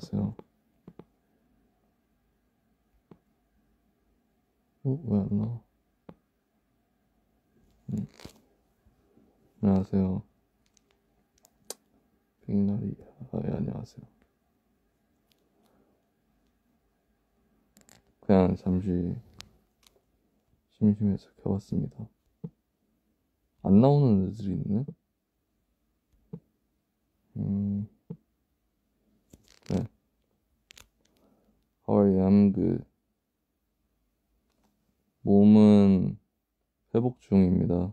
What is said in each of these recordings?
안녕하세요. 왜 안 나와? 음, 안녕하세요. 백날이, 예, 안녕하세요. 그냥 잠시 심심해서 켜봤습니다. 안 나오는 애들이 있네? 네. How are you? I'm good. 몸은 회복 중입니다.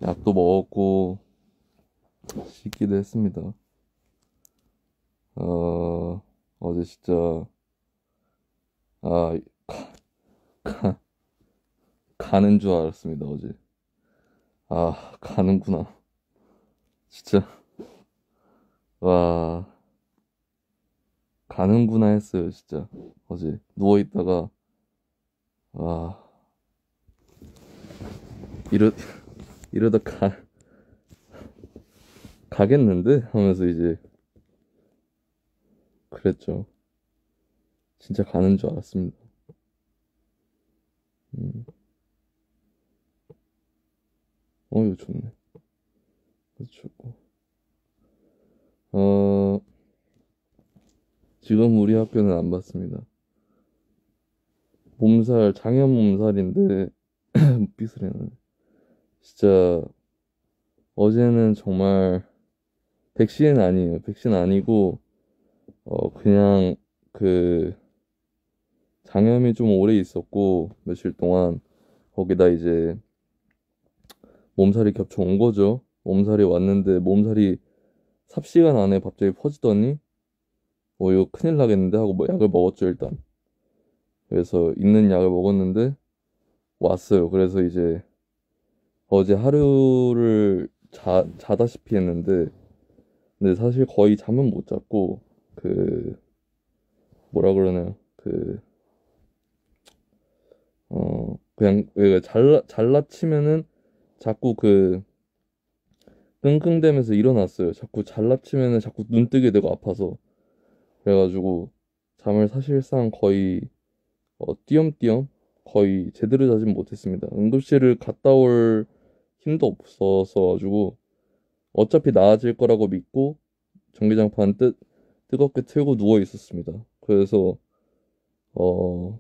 약도 먹었고, 씻기도 했습니다. 어제 진짜, 아, 가, 가는 줄 알았습니다, 어제. 아, 가는구나. 진짜, 와, 가는구나 했어요, 진짜. 어제 누워있다가, 와, 이러, 이러다 가겠는데? 하면서 이제, 그랬죠. 진짜 가는 줄 알았습니다. 음, 이거 좋네. 그래서 좋고. 어, 지금 우리 학교는 안 받습니다. 몸살, 장염 몸살인데, 삐스레는. 진짜, 어제는 정말, 백신 아니에요. 백신 아니고, 그냥, 그, 장염이 좀 오래 있었고, 며칠 동안, 거기다 이제, 몸살이 겹쳐 온 거죠. 몸살이 왔는데, 몸살이 삽시간 안에 갑자기 퍼지더니, 이거 큰일 나겠는데 하고 뭐 약을 먹었죠, 일단. 그래서 있는 약을 먹었는데, 왔어요. 그래서 이제, 어제 하루를 자다시피 했는데, 근데 사실 거의 잠은 못 잤고, 그, 뭐라 그러나요? 그냥, 왜 잘라치면은 자꾸 끙끙대면서 일어났어요. 자꾸 잘라치면은 자꾸 눈 뜨게 되고 아파서. 그래가지고, 잠을 사실상 거의, 띄엄띄엄? 거의 제대로 자진 못했습니다. 응급실을 갔다 올 힘도 없어서 가지고, 어차피 나아질 거라고 믿고, 전기장판 뜨겁게 틀고 누워 있었습니다. 그래서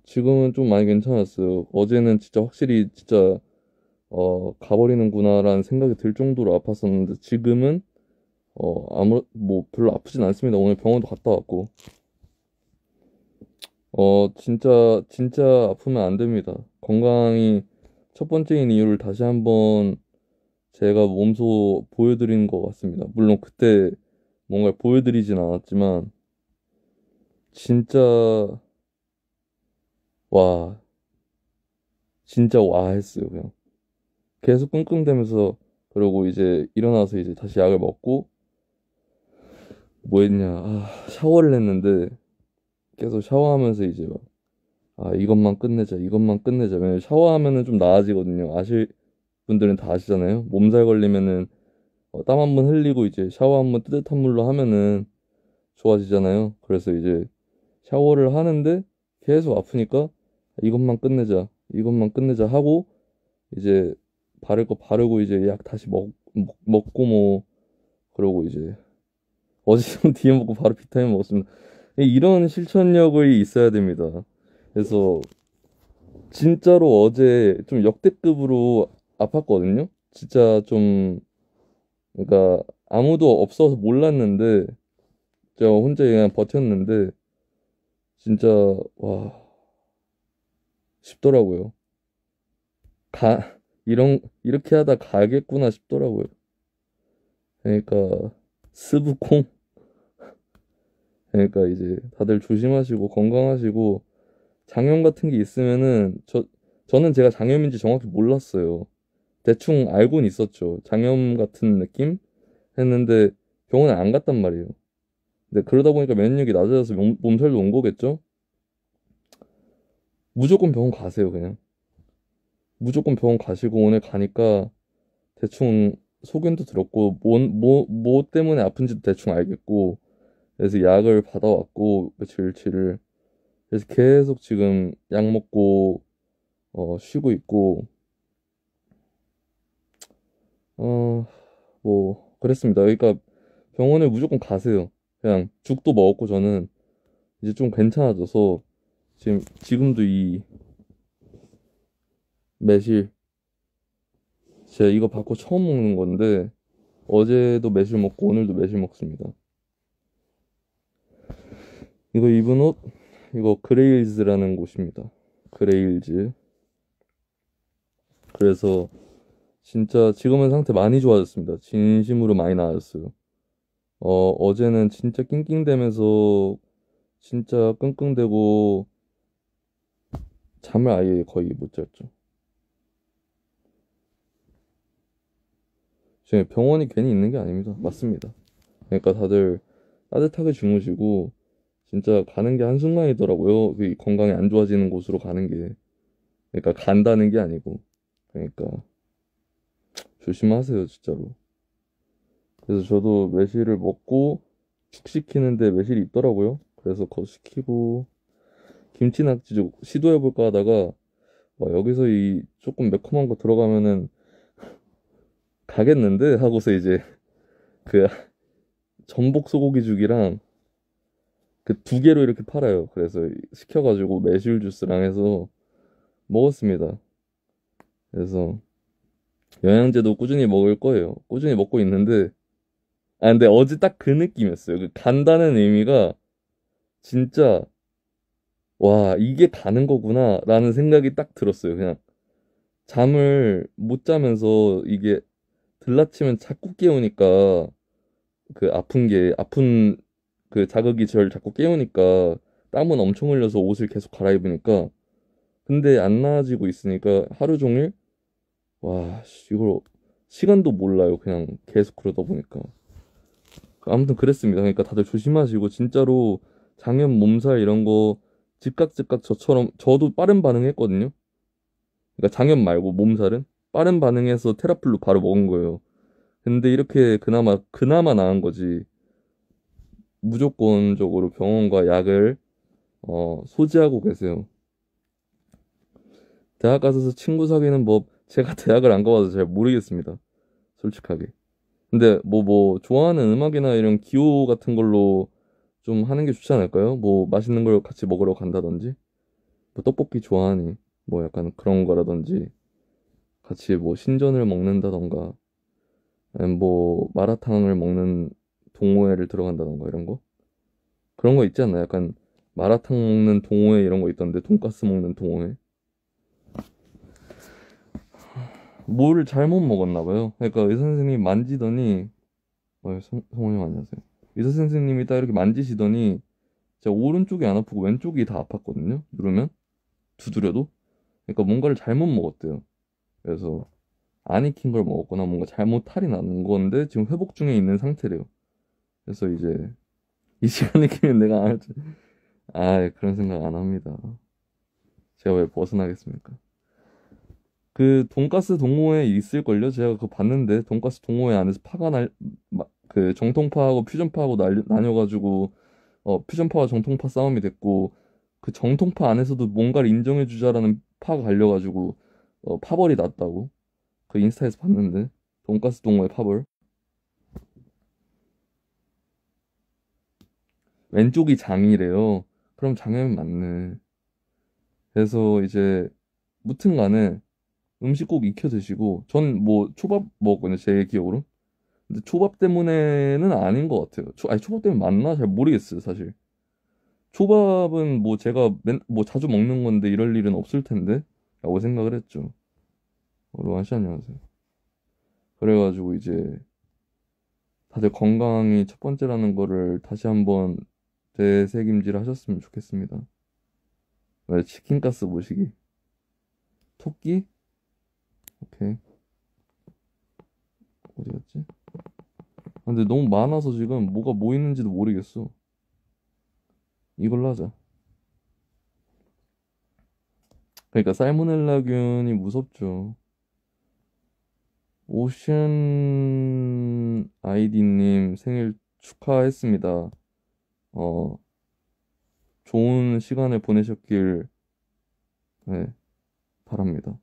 지금은 좀 많이 괜찮았어요. 어제는 진짜 확실히 진짜 가버리는구나라는 생각이 들 정도로 아팠었는데 지금은 뭐 별로 아프진 않습니다. 오늘 병원도 갔다 왔고 진짜 진짜 아프면 안 됩니다. 건강이 첫 번째인 이유를 다시 한번 제가 몸소 보여드린 것 같습니다. 물론 그때 뭔가를 보여드리진 않았지만 진짜 와 진짜 와 했어요. 그냥 계속 끙끙대면서 그러고 이제 일어나서 이제 다시 약을 먹고 뭐 했냐 샤워를 했는데 계속 샤워하면서 이제 막 이것만 끝내자 이것만 끝내자 왜냐면 샤워하면은 좀 나아지거든요. 아실 분들은 다 아시잖아요. 몸살 걸리면은 땀 한 번 흘리고 이제 샤워 한 번 뜨뜻한 물로 하면은 좋아지잖아요. 그래서 이제 샤워를 하는데 계속 아프니까 이것만 끝내자 이것만 끝내자 하고 이제 바를 거 바르고 이제 약 다시 먹고 뭐 그러고 이제 어제 좀 뒤에 먹고 바로 비타민 먹었습니다. 이런 실천력이 있어야 됩니다. 그래서 진짜로 어제 좀 역대급으로 아팠거든요. 진짜 좀 그러니까 아무도 없어서 몰랐는데 저 혼자 그냥 버텼는데 진짜 와 싶더라고요. 이렇게 하다 가겠구나 싶더라고요. 그러니까 스브콩 그러니까 이제 다들 조심하시고 건강하시고 장염 같은 게 있으면은 저는 제가 장염인지 정확히 몰랐어요. 대충 알고는 있었죠. 장염 같은 느낌 했는데 병원에 안 갔단 말이에요. 근데 그러다 보니까免疫力 낮아져서 몸살도 온 거겠죠? 무조건 병원 가세요, 그냥. 무조건 병원 가시고 오늘 가니까 대충 소견도 들었고 뭐 때문에 아픈지도 대충 알겠고 그래서 약을 받아왔고 며칠치를 그래서 계속 지금 약 먹고 쉬고 있고 어 뭐 그랬습니다. 그러니까 병원에 무조건 가세요. 그냥 죽도 먹었고 저는 이제 좀 괜찮아져서 지금도 이 매실 제가 이거 받고 처음 먹는 건데 어제도 매실 먹고 오늘도 매실 먹습니다. 이거 입은 옷 이거 그레일즈라는 곳입니다. 그레일즈. 그래서 진짜 지금은 상태 많이 좋아졌습니다. 진심으로 많이 나아졌어요. 어제는 진짜 낑낑대면서 진짜 끙끙대고 잠을 아예 거의 못 잤죠. 지금 병원이 괜히 있는 게 아닙니다. 맞습니다. 그러니까 다들 따뜻하게 주무시고 진짜 가는 게 한순간이더라고요. 그 건강이 안 좋아지는 곳으로 가는 게. 그러니까 간다는 게 아니고. 그러니까 조심하세요, 진짜로. 그래서 저도 매실을 먹고 죽 시키는데 매실이 있더라고요. 그래서 그거 시키고 김치낙지 시도해볼까 하다가 와, 여기서 이 조금 매콤한 거 들어가면은 가겠는데 하고서 이제 그 전복 소고기죽이랑 그 두 개로 이렇게 팔아요. 그래서 시켜가지고 매실 주스랑 해서 먹었습니다. 그래서 영양제도 꾸준히 먹을 거예요. 꾸준히 먹고 있는데 근데 어제 딱 그 느낌이었어요. 그 간다는 의미가 진짜 와 이게 가는 거구나 라는 생각이 딱 들었어요. 그냥 잠을 못 자면서 이게 들라치면 자꾸 깨우니까 그 아픈 그 자극이 저를 자꾸 깨우니까 땀은 엄청 흘려서 옷을 계속 갈아입으니까 근데 안 나아지고 있으니까 하루 종일 와 이걸 시간도 몰라요. 그냥 계속 그러다 보니까 아무튼 그랬습니다. 그러니까 다들 조심하시고 진짜로 장염 몸살 이런 거 즉각 저처럼 저도 빠른 반응했거든요. 그러니까 장염 말고 몸살은 빠른 반응해서 테라플루 바로 먹은 거예요. 근데 이렇게 그나마 나은 거지. 무조건적으로 병원과 약을 소지하고 계세요. 대학 가서 친구 사귀는 법 제가 대학을 안 가봐서 잘 모르겠습니다. 솔직하게. 근데 뭐 좋아하는 음악이나 이런 기호 같은 걸로 좀 하는 게 좋지 않을까요? 뭐 맛있는 걸 같이 먹으러 간다든지 뭐 떡볶이 좋아하니 뭐 약간 그런 거라든지 같이 뭐 신전을 먹는다던가 아니면 뭐 마라탕을 먹는 동호회를 들어간다던가 이런 거 그런 거 있지 않나요? 약간 마라탕 먹는 동호회 이런 거 있던데 돈가스 먹는 동호회 뭘 잘못 먹었나 봐요. 그러니까 의사 선생님이 만지더니 성원님 안녕하세요. 의사 선생님이 딱 이렇게 만지시더니 제가 오른쪽이 안 아프고 왼쪽이 다 아팠거든요. 누르면 두드려도 그러니까 뭔가를 잘못 먹었대요. 그래서 안 익힌 걸 먹었거나 뭔가 잘못 탈이 나는 건데 지금 회복 중에 있는 상태래요. 그래서 이제 이 시간에 키면 내가 안 할지 그런 생각 안 합니다. 제가 왜 벗어나겠습니까? 그 돈가스 동호회 있을걸요? 제가 그거 봤는데 돈가스 동호회 안에서 그 정통파하고 퓨전파하고 나뉘어가지고 퓨전파와 정통파 싸움이 됐고 그 정통파 안에서도 뭔가를 인정해주자라는 파가 갈려가지고 파벌이 났다고 그 인스타에서 봤는데 돈가스 동호회 파벌 왼쪽이 장이래요. 그럼 장염이 맞네. 그래서 이제 무튼 간에 음식 꼭 익혀 드시고 전 뭐 초밥 먹었거든요 제 기억으로 근데 초밥 때문에는 아닌 것 같아요 아니 초밥 때문에 맞나 잘 모르겠어요 사실 초밥은 뭐 제가 뭐 자주 먹는 건데 이럴 일은 없을 텐데 라고 생각을 했죠 로한 씨 안녕하세요 그래가지고 이제 다들 건강이 첫 번째라는 거를 다시 한번 되새김질 하셨으면 좋겠습니다 왜 치킨가스 모시기 토끼 오케이 어디 갔지 근데 너무 많아서 지금 뭐가 뭐 있는지도 모르겠어 이걸로 하자 그러니까 살모넬라균이 무섭죠 오션 아이디님 생일 축하했습니다 어, 좋은 시간을 보내셨길, 네, 바랍니다.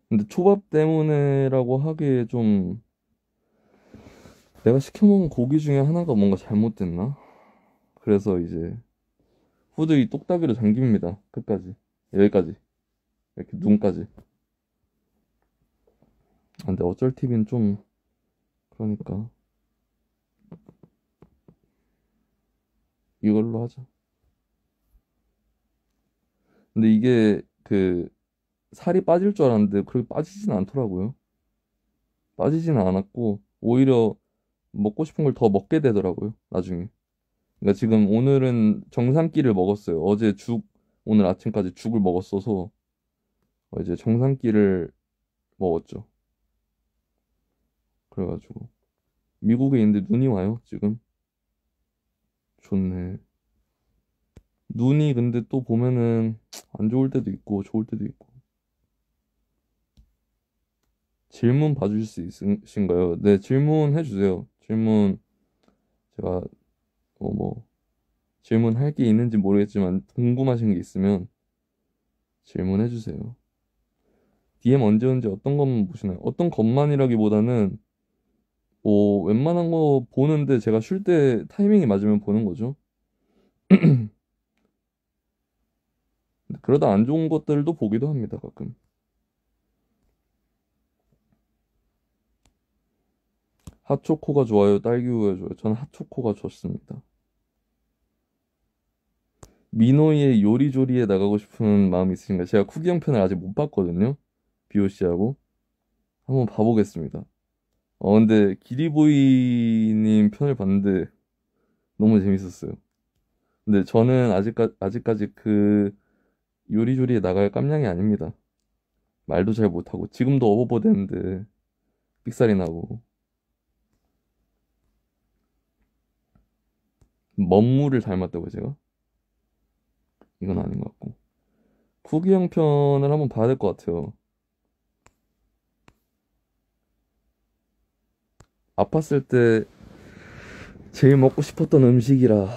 근데 초밥 때문에라고 하기에 좀, 내가 시켜먹은 고기 중에 하나가 뭔가 잘못됐나? 그래서 이제 후드 이 똑딱이로 잠깁니다. 끝까지. 여기까지. 이렇게 눈까지. 아, 근데 어쩔 TV는 좀, 그러니까. 이걸로 하자. 근데 이게 그 살이 빠질 줄 알았는데 그렇게 빠지진 않더라고요. 빠지지는 않았고 오히려 먹고 싶은 걸 더 먹게 되더라고요. 나중에. 그러니까 지금 오늘은 정상끼를 먹었어요. 어제 오늘 아침까지 죽을 먹었어서 이제 정상끼를 먹었죠. 그래가지고 미국에 있는데 눈이 와요, 지금. 좋네. 눈이 근데 또 보면은 안 좋을 때도 있고 좋을 때도 있고. 질문 봐주실 수 있으신가요? 네, 질문해 주세요. 질문 제가 뭐 질문할 게 있는지 모르겠지만 궁금하신 게 있으면 질문해 주세요. DM 언제 언제 어떤 것만 보시나요? 어떤 것만이라기보다는 뭐 웬만한 거 보는데 제가 쉴 때 타이밍이 맞으면 보는 거죠. 그러다 안 좋은 것들도 보기도 합니다, 가끔. 핫초코가 좋아요, 딸기우유가 좋아요. 저는 핫초코가 좋습니다. 미노이의 요리조리에 나가고 싶은 마음이 있으신가요? 제가 쿠기 형 편을 아직 못 봤거든요. BOC하고. 한번 봐보겠습니다. 근데 기리보이님 편을 봤는데 너무 재밌었어요. 근데 저는 아직까지 그 요리조리에 나갈 깜냥이 아닙니다. 말도 잘 못하고 지금도 어버버드 했는데 삑살이 나고 먹물을 닮았다고 제가? 이건 아닌 것 같고 쿠기 형 편을 한번 봐야 될 것 같아요. 아팠을 때 제일 먹고 싶었던 음식이라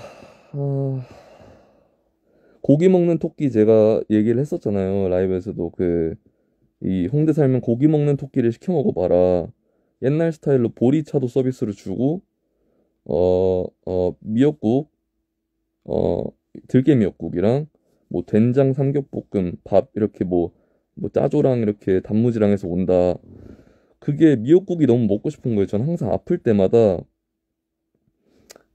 고기 먹는 토끼 제가 얘기를 했었잖아요. 라이브에서도 이 홍대 살면 고기 먹는 토끼를 시켜 먹어봐라. 옛날 스타일로 보리차도 서비스로 주고 미역국 어 들깨 미역국이랑 뭐 된장 삼겹볶음 밥 이렇게 뭐 짜조랑 이렇게 단무지랑 해서 온다. 그게 미역국이 너무 먹고 싶은 거예요. 전 항상 아플 때마다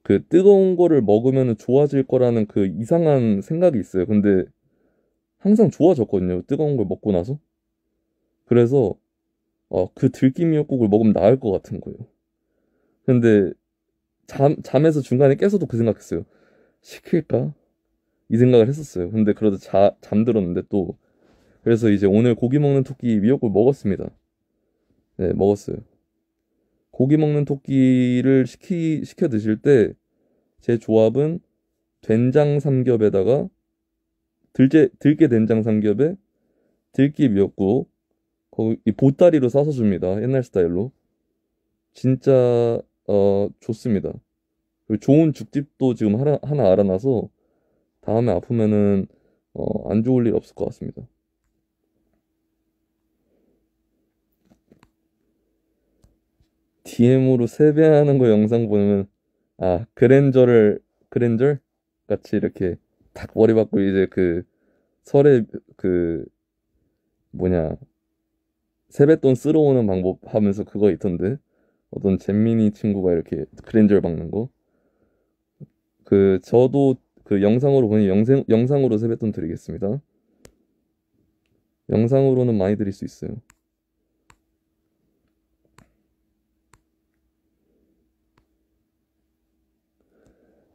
그 뜨거운 거를 먹으면 좋아질 거라는 그 이상한 생각이 있어요. 근데 항상 좋아졌거든요. 뜨거운 걸 먹고 나서. 그래서 그 들깨 미역국을 먹으면 나을 것 같은 거예요. 근데 잠에서 중간에 깨서도 그 생각했어요. 시킬까? 이 생각을 했었어요. 근데 그러다 잠들었는데 또 그래서 이제 오늘 고기 먹는 토끼 미역국 먹었습니다. 네, 먹었어요. 고기 먹는 토끼를 시켜 드실 때 제 조합은 된장 삼겹에다가 들깨 된장 삼겹에 들깨 미역국 거기 이 보따리로 싸서 줍니다. 옛날 스타일로. 진짜 좋습니다. 그리고 좋은 죽집도 지금 하나 알아놔서 다음에 아프면은 안 좋을 일 없을 것 같습니다. DM으로 세배하는 거 영상 보면 그랜저 같이 이렇게 탁 머리 박고 이제 그 설에 그 뭐냐 세뱃돈 쓸어오는 방법 하면서 그거 있던데 어떤 잼민이 친구가 이렇게 그랜저 박는 거 저도 그 영상으로 보니 영상으로 세뱃돈 드리겠습니다. 영상으로는 많이 드릴 수 있어요.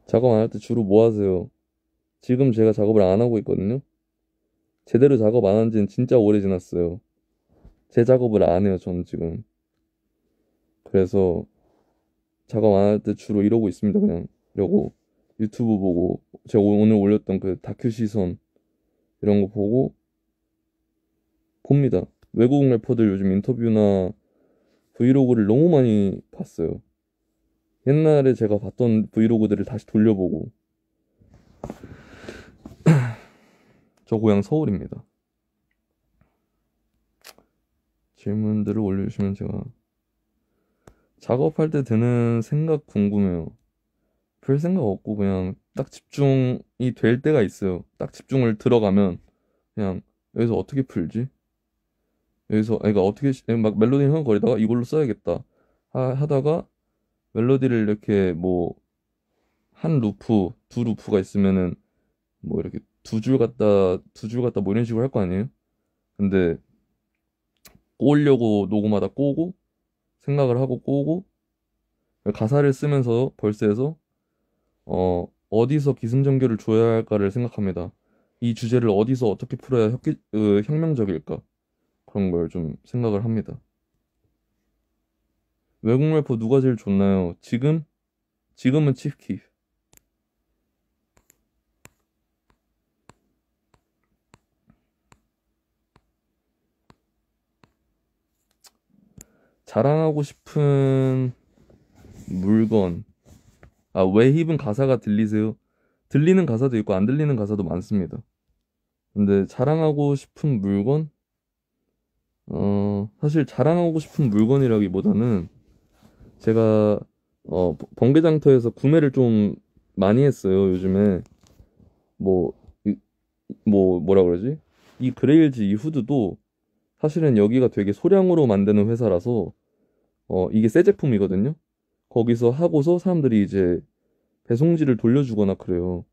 작업 안 할 때 주로 뭐 하세요? 지금 제가 작업을 안 하고 있거든요. 제대로 작업 안 한 지는 진짜 오래 지났어요. 제 작업을 안 해요, 저는 지금. 그래서 작업 안 할 때 주로 이러고 있습니다, 그냥. 이러고 유튜브 보고 제가 오늘 올렸던 그 다큐 시선 이런 거 보고 봅니다. 외국 래퍼들 요즘 인터뷰나 브이로그를 너무 많이 봤어요. 옛날에 제가 봤던 브이로그들을 다시 돌려보고. 저 고향 서울입니다. 질문들을 올려주시면 제가 작업할 때 드는 생각 궁금해요. 별 생각 없고 그냥 딱 집중이 될 때가 있어요. 딱 집중을 들어가면 그냥 여기서 어떻게 풀지? 여기서 그러니까 어떻게 막 멜로디 흥얼거리다가 이걸로 써야겠다 하다가 멜로디를 이렇게 뭐 한 루프, 두 루프가 있으면은 뭐 이렇게 두 줄 갖다 뭐 이런 식으로 할 거 아니에요? 근데 꼬으려고 녹음하다 꼬고 생각을 하고 꼬고 가사를 쓰면서 벌스에서 어디서 기승전결을 줘야 할까를 생각합니다. 이 주제를 어디서 어떻게 풀어야 혁명적일까? 그런 걸 좀 생각을 합니다. 외국 래퍼 누가 제일 좋나요? 지금은 치프키. 자랑하고 싶은 물건. 아, 웨힙은 가사가 들리세요? 들리는 가사도 있고 안 들리는 가사도 많습니다. 근데 자랑하고 싶은 물건? 사실 자랑하고 싶은 물건이라기보다는 제가 번개장터에서 구매를 좀 많이 했어요, 요즘에. 뭐, 뭐라 그러지? 이 그레일즈 이 후드도 사실은 여기가 되게 소량으로 만드는 회사라서 이게 새 제품이거든요. 거기서 하고서 사람들이 이제 배송지를 돌려주거나 그래요.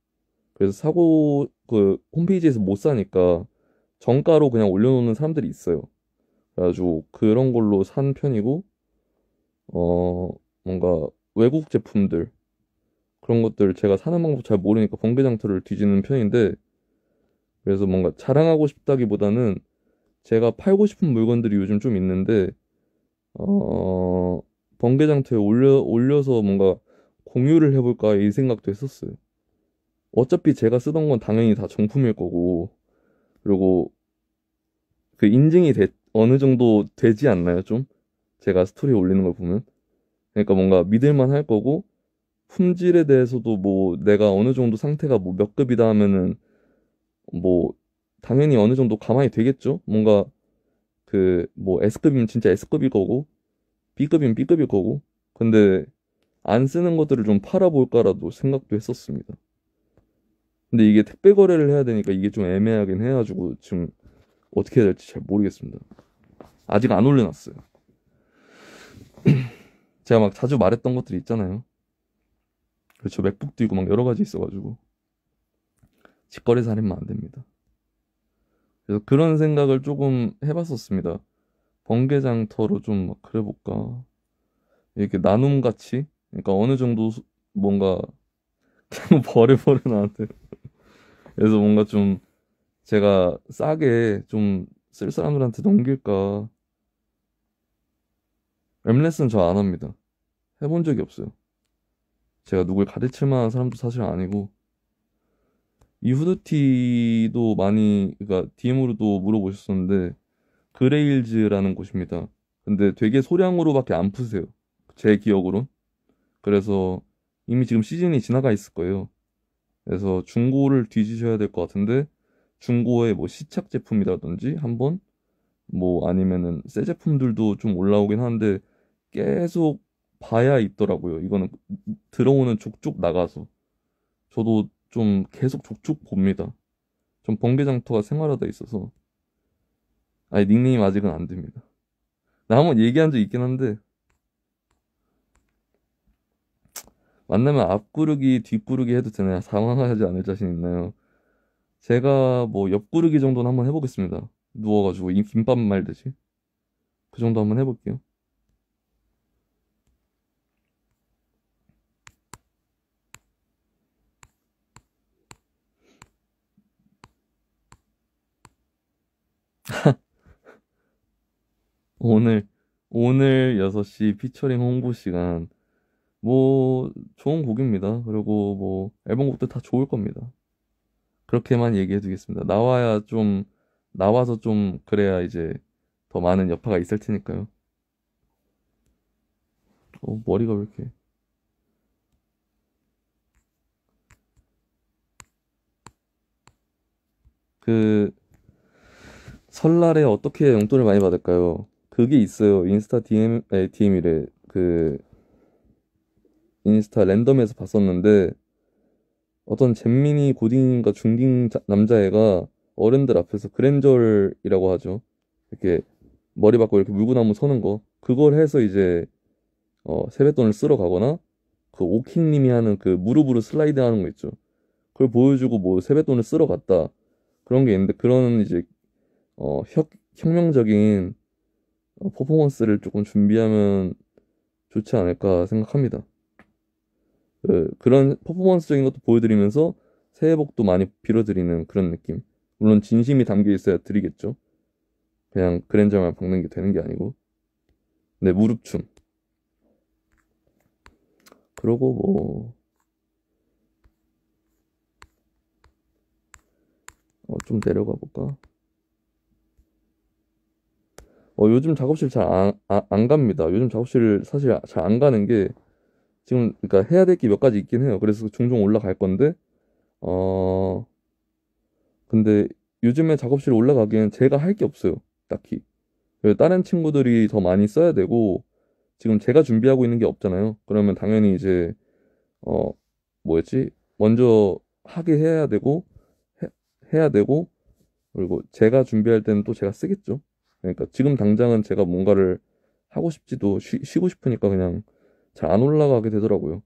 그래서 사고 그 홈페이지에서 못 사니까 정가로 그냥 올려놓는 사람들이 있어요. 그래가지고 그런 걸로 산 편이고 어 뭔가 외국 제품들 그런 것들 제가 사는 방법 잘 모르니까 번개장터를 뒤지는 편인데 그래서 뭔가 자랑하고 싶다기보다는 제가 팔고 싶은 물건들이 요즘 좀 있는데 어 번개장터에 올려서 뭔가 공유를 해볼까 이 생각도 했었어요. 어차피 제가 쓰던 건 당연히 다 정품일 거고 그리고 그 인증이 어느 정도 되지 않나요, 좀? 제가 스토리에 올리는 걸 보면. 그러니까 뭔가 믿을만 할 거고, 품질에 대해서도 뭐 내가 어느 정도 상태가 뭐 몇 급이다 하면은 뭐 당연히 어느 정도 가만히 되겠죠? 뭔가 그 뭐 S급이면 진짜 S급일 거고, B급이면 B급일 거고. 근데 안 쓰는 것들을 좀 팔아볼까라도 생각도 했었습니다. 근데 이게 택배 거래를 해야 되니까 이게 좀 애매하긴 해가지고 지금 어떻게 해야 될지 잘 모르겠습니다. 아직 안 올려놨어요. 제가 막 자주 말했던 것들 있잖아요. 그렇죠. 맥북도 있고 막 여러 가지 있어가지고 직거래사 하면 안 됩니다. 그래서 그런 생각을 조금 해봤었습니다. 번개장터로 좀 막 그래볼까. 이렇게 나눔 가치? 그러니까 어느 정도 뭔가 그냥 버려 나한테. 그래서 뭔가 좀 제가 싸게 좀 쓸 사람들한테 넘길까. 엠레스는 저 안 합니다. 해본 적이 없어요. 제가 누굴 가르칠 만한 사람도 사실 아니고 이 후드티도 많이 그러니까 DM으로도 물어보셨었는데 그레일즈라는 곳입니다. 근데 되게 소량으로밖에 안 푸세요. 제 기억으론. 그래서 이미 지금 시즌이 지나가 있을 거예요. 그래서 중고를 뒤지셔야 될 것 같은데 중고의 뭐 시착 제품이라든지 한번 뭐 아니면은 새 제품들도 좀 올라오긴 하는데 계속 봐야 있더라고요. 이거는 들어오는 족족 나가서 저도 좀 계속 족족 봅니다. 좀 번개장터가 생활화돼 있어서 아니 닉네임 아직은 안 됩니다. 나 한번 얘기한 적 있긴 한데 만나면 앞구르기 뒷구르기 해도 되나요? 당황하지 않을 자신 있나요? 제가 뭐 옆구르기 정도는 한번 해보겠습니다. 누워가지고 이 김밥 말듯이 그 정도 한번 해볼게요. 오늘 오늘 6시 피처링 홍보 시간 뭐 좋은 곡입니다. 그리고 뭐 앨범 곡도 다 좋을 겁니다. 그렇게만 얘기해 두겠습니다. 나와서 좀 그래야 이제 더 많은 여파가 있을 테니까요. 머리가 왜 이렇게 그 설날에 어떻게 용돈을 많이 받을까요? 그게 있어요. 인스타 DM이래. 그 인스타 랜덤에서 봤었는데 어떤 잼민이 고딩인가 중딩 남자애가 어른들 앞에서 그랜절이라고 하죠. 이렇게 머리 받고 이렇게 물구나무 서는 거. 그걸 해서 이제 세뱃돈을 쓸어 가거나 그 오킹님이 하는 그 무릎으로 슬라이드 하는 거 있죠. 그걸 보여주고 뭐 세뱃돈을 쓸어 갔다. 그런 게 있는데 그런 이제 혁명적인 퍼포먼스를 조금 준비하면 좋지 않을까 생각합니다. 그런 퍼포먼스적인 것도 보여드리면서 새해 복도 많이 빌어드리는 그런 느낌. 물론 진심이 담겨 있어야 드리겠죠. 그냥 그랜저만 박는 게 되는 게 아니고. 네, 무릎춤. 그러고 뭐, 좀 내려가 볼까? 요즘 작업실 잘 안 갑니다. 요즘 작업실 사실 잘 안 가는 게 지금, 그러니까 해야 될 게 몇 가지 있긴 해요. 그래서 종종 올라갈 건데, 어, 근데 요즘에 작업실 올라가기엔 제가 할 게 없어요. 딱히. 다른 친구들이 더 많이 써야 되고, 지금 제가 준비하고 있는 게 없잖아요. 그러면 당연히 이제, 어, 뭐였지? 먼저 하게 해야 되고, 해, 해야 되고, 그리고 제가 준비할 때는 또 제가 쓰겠죠. 그러니까 지금 당장은 제가 뭔가를 하고 싶지도 쉬고 싶으니까 그냥 잘 안 올라가게 되더라고요.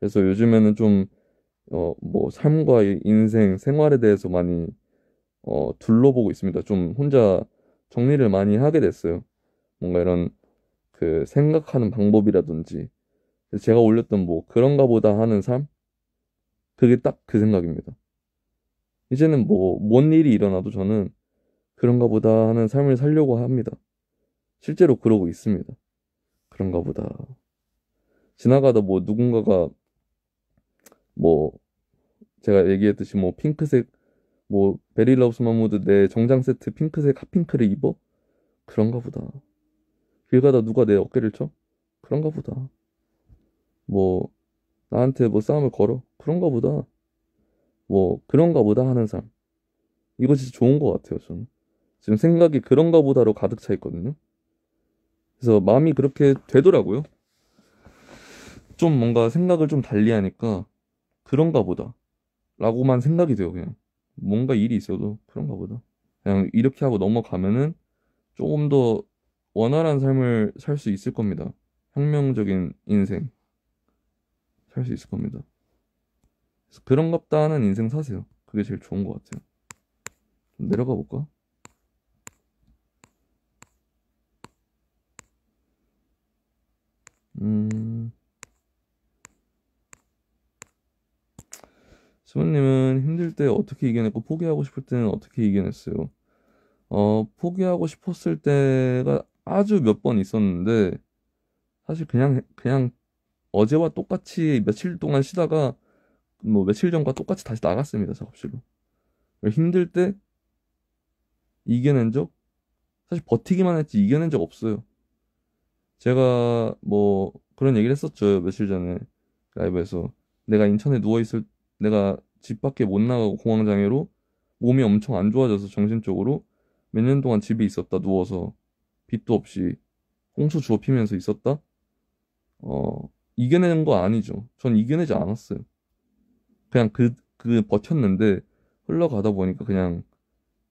그래서 요즘에는 좀, 뭐, 삶과 인생, 생활에 대해서 많이, 둘러보고 있습니다. 좀 혼자 정리를 많이 하게 됐어요. 뭔가 이런 그 생각하는 방법이라든지. 그래서 제가 올렸던 뭐 그런가 보다 하는 삶? 그게 딱 그 생각입니다. 이제는 뭐, 뭔 일이 일어나도 저는 그런가 보다 하는 삶을 살려고 합니다. 실제로 그러고 있습니다. 그런가 보다. 지나가다 뭐 누군가가 뭐 제가 얘기했듯이 뭐 핑크색 뭐 베리 러브스 마무드 내 정장 세트 핑크색 핫핑크를 입어? 그런가 보다. 길 가다 누가 내 어깨를 쳐? 그런가 보다. 뭐 나한테 뭐 싸움을 걸어? 그런가 보다. 뭐 그런가 보다 하는 삶. 이거 진짜 좋은 것 같아요, 저는. 지금 생각이 그런가 보다로 가득 차 있거든요. 그래서 마음이 그렇게 되더라고요. 좀 뭔가 생각을 좀 달리 하니까 그런가 보다. 라고만 생각이 돼요, 그냥. 뭔가 일이 있어도 그런가 보다. 그냥 이렇게 하고 넘어가면은 조금 더 원활한 삶을 살 수 있을 겁니다. 혁명적인 인생 살 수 있을 겁니다. 그래서 그런갑다 하는 인생 사세요. 그게 제일 좋은 것 같아요. 내려가 볼까? 음, 수모님은 힘들 때 어떻게 이겨냈고 포기하고 싶을 때는 어떻게 이겨냈어요? 포기하고 싶었을 때가 아주 몇 번 있었는데 사실 그냥 어제와 똑같이 며칠 동안 쉬다가 뭐 며칠 전과 똑같이 다시 나갔습니다, 작업실로. 힘들 때 이겨낸 적? 사실 버티기만 했지 이겨낸 적 없어요. 제가 뭐 그런 얘기를 했었죠, 며칠 전에 라이브에서. 내가 인천에 누워있을, 내가 집 밖에 못 나가고 공황장애로 몸이 엄청 안 좋아져서 정신적으로 몇 년 동안 집에 있었다, 누워서. 빛도 없이 홍수 주워 피면서 있었다? 이겨내는 거 아니죠. 전 이겨내지 않았어요. 그냥 그 버텼는데 흘러가다 보니까 그냥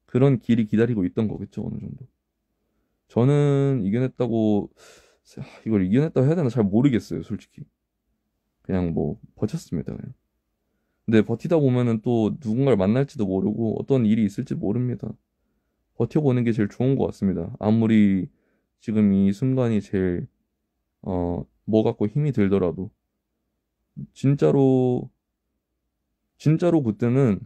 그런 길이 기다리고 있던 거겠죠, 어느 정도. 저는 이겨냈다고, 이걸 이겨냈다고 해야 되나 잘 모르겠어요, 솔직히. 그냥 뭐, 버텼습니다, 그냥. 근데 버티다 보면은 또 누군가를 만날지도 모르고 어떤 일이 있을지 모릅니다. 버텨보는 게 제일 좋은 것 같습니다. 아무리 지금 이 순간이 제일, 뭐 갖고 힘이 들더라도. 진짜로, 진짜로 그때는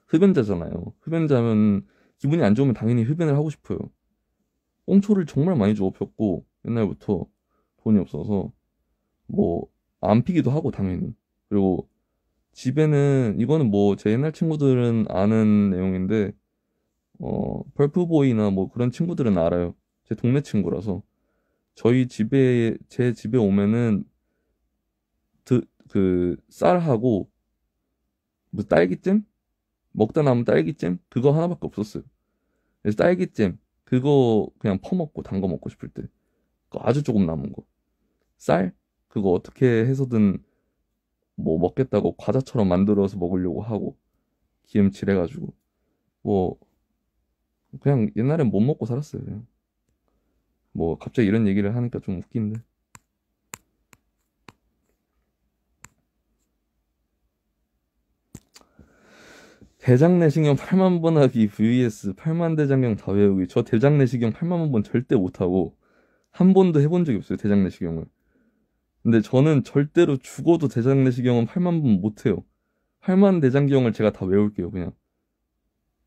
흡연자잖아요. 흡연자면 기분이 안 좋으면 당연히 흡연을 하고 싶어요. 꽁초를 정말 많이 주워 폈고 옛날부터 돈이 없어서 뭐 안 피기도 하고 당연히. 그리고 집에는 이거는 뭐 제 옛날 친구들은 아는 내용인데 펄프보이나 뭐 그런 친구들은 알아요. 제 동네 친구라서 저희 집에 제 집에 오면은 그 쌀하고 뭐 딸기잼 먹다 남은 딸기잼 그거 하나밖에 없었어요. 그래서 딸기잼 그거 그냥 퍼먹고 단 거 먹고 싶을 때 그거 아주 조금 남은 거. 쌀 그거 어떻게 해서든 뭐 먹겠다고 과자처럼 만들어서 먹으려고 하고 기름칠 해가지고 뭐 그냥 옛날엔 못 먹고 살았어요. 그냥. 뭐 갑자기 이런 얘기를 하니까 좀 웃긴데. 대장내시경 8만 번 하기 vs 8만 대장경 다 외우기. 저 대장내시경 8만 번 절대 못하고 한 번도 해본 적이 없어요. 대장내시경을. 근데 저는 절대로 죽어도 대장내시경은 8만 번 못해요. 8만 대장경을 제가 다 외울게요. 그냥.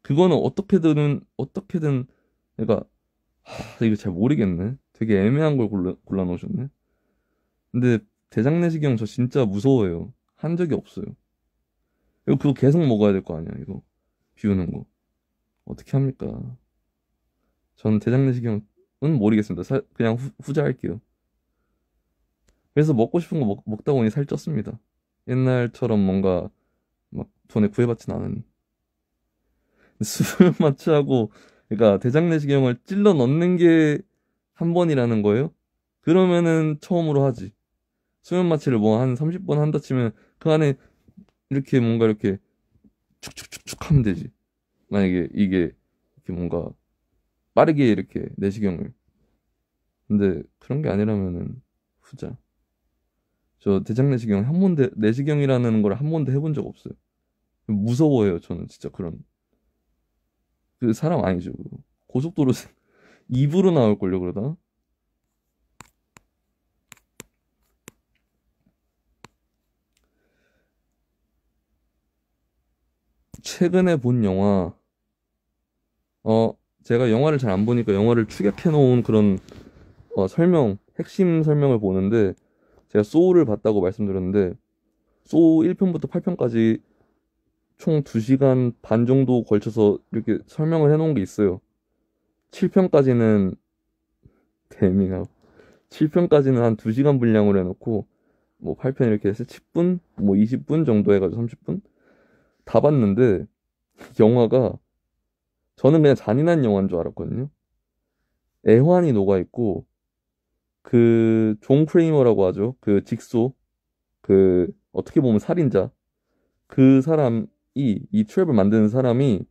그거는 어떻게든 그러니까 이거 잘 모르겠네. 되게 애매한 걸 골라 놓으셨네. 근데 대장내시경 저 진짜 무서워요. 한 적이 없어요. 이거 그거 계속 먹어야 될 거 아니야, 이거. 비우는 거. 어떻게 합니까? 저는 대장내시경은 모르겠습니다. 그냥 후자할게요. 그래서 먹고 싶은 거 먹다 보니 살쪘습니다. 옛날처럼 뭔가 막 돈에 구애받진 않은. 술 마취하고, 그러니까 대장내시경을 찔러 넣는 게 한 번이라는 거예요? 그러면은 처음으로 하지. 수면 마취를 뭐 한 30번 한다 치면 그 안에 이렇게 뭔가 이렇게 축축축축 하면 되지. 만약에 이게 이렇게 뭔가 빠르게 이렇게 내시경을. 근데 그런 게 아니라면은 후자. 저 대장 내시경 내시경이라는 걸 한 번도 해본 적 없어요. 무서워해요. 저는 진짜 그런 그 사람 아니죠. 고속도로 입으로 나올걸요 그러다. 최근에 본 영화 제가 영화를 잘 안 보니까 영화를 축약해 놓은 그런 핵심 설명을 보는데 제가 소울을 봤다고 말씀드렸는데 소울 1편부터 8편까지 총 2시간 반 정도 걸쳐서 이렇게 설명을 해놓은 게 있어요. 7편까지는 대밍하고 7편까지는 한 2시간 분량으로 해놓고 뭐 8편 이렇게 해서 10분, 뭐 20분 정도 해가지고 30분 다 봤는데 영화가 저는 그냥 잔인한 영화인 줄 알았거든요. 애환이 녹아있고 그 존 크레이머라고 하죠. 그 직소 그 어떻게 보면 살인자 그 사람이 이 트랩을 만드는 사람이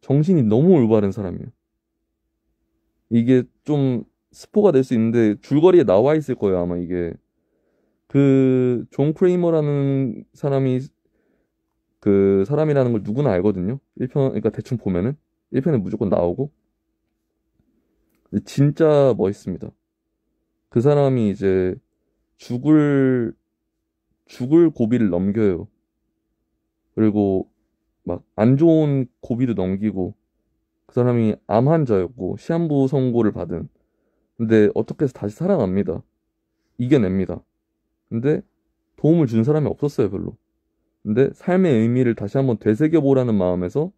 정신이 너무 올바른 사람이에요. 이게 좀 스포가 될 수 있는데 줄거리에 나와 있을 거예요, 아마 이게. 그 존 크레이머라는 사람이 그 사람이라는 걸 누구나 알거든요. 1편 그러니까 대충 보면은 1편에 무조건 나오고 근데 진짜 멋있습니다. 그 사람이 이제 죽을 고비를 넘겨요. 그리고 막 안 좋은 고비도 넘기고 그 사람이 암 환자였고 시한부 선고를 받은 근데 어떻게 해서 다시 살아납니다. 이겨냅니다. 근데 도움을 준 사람이 없었어요, 별로. 근데 삶의 의미를 다시 한번 되새겨보라는 마음에서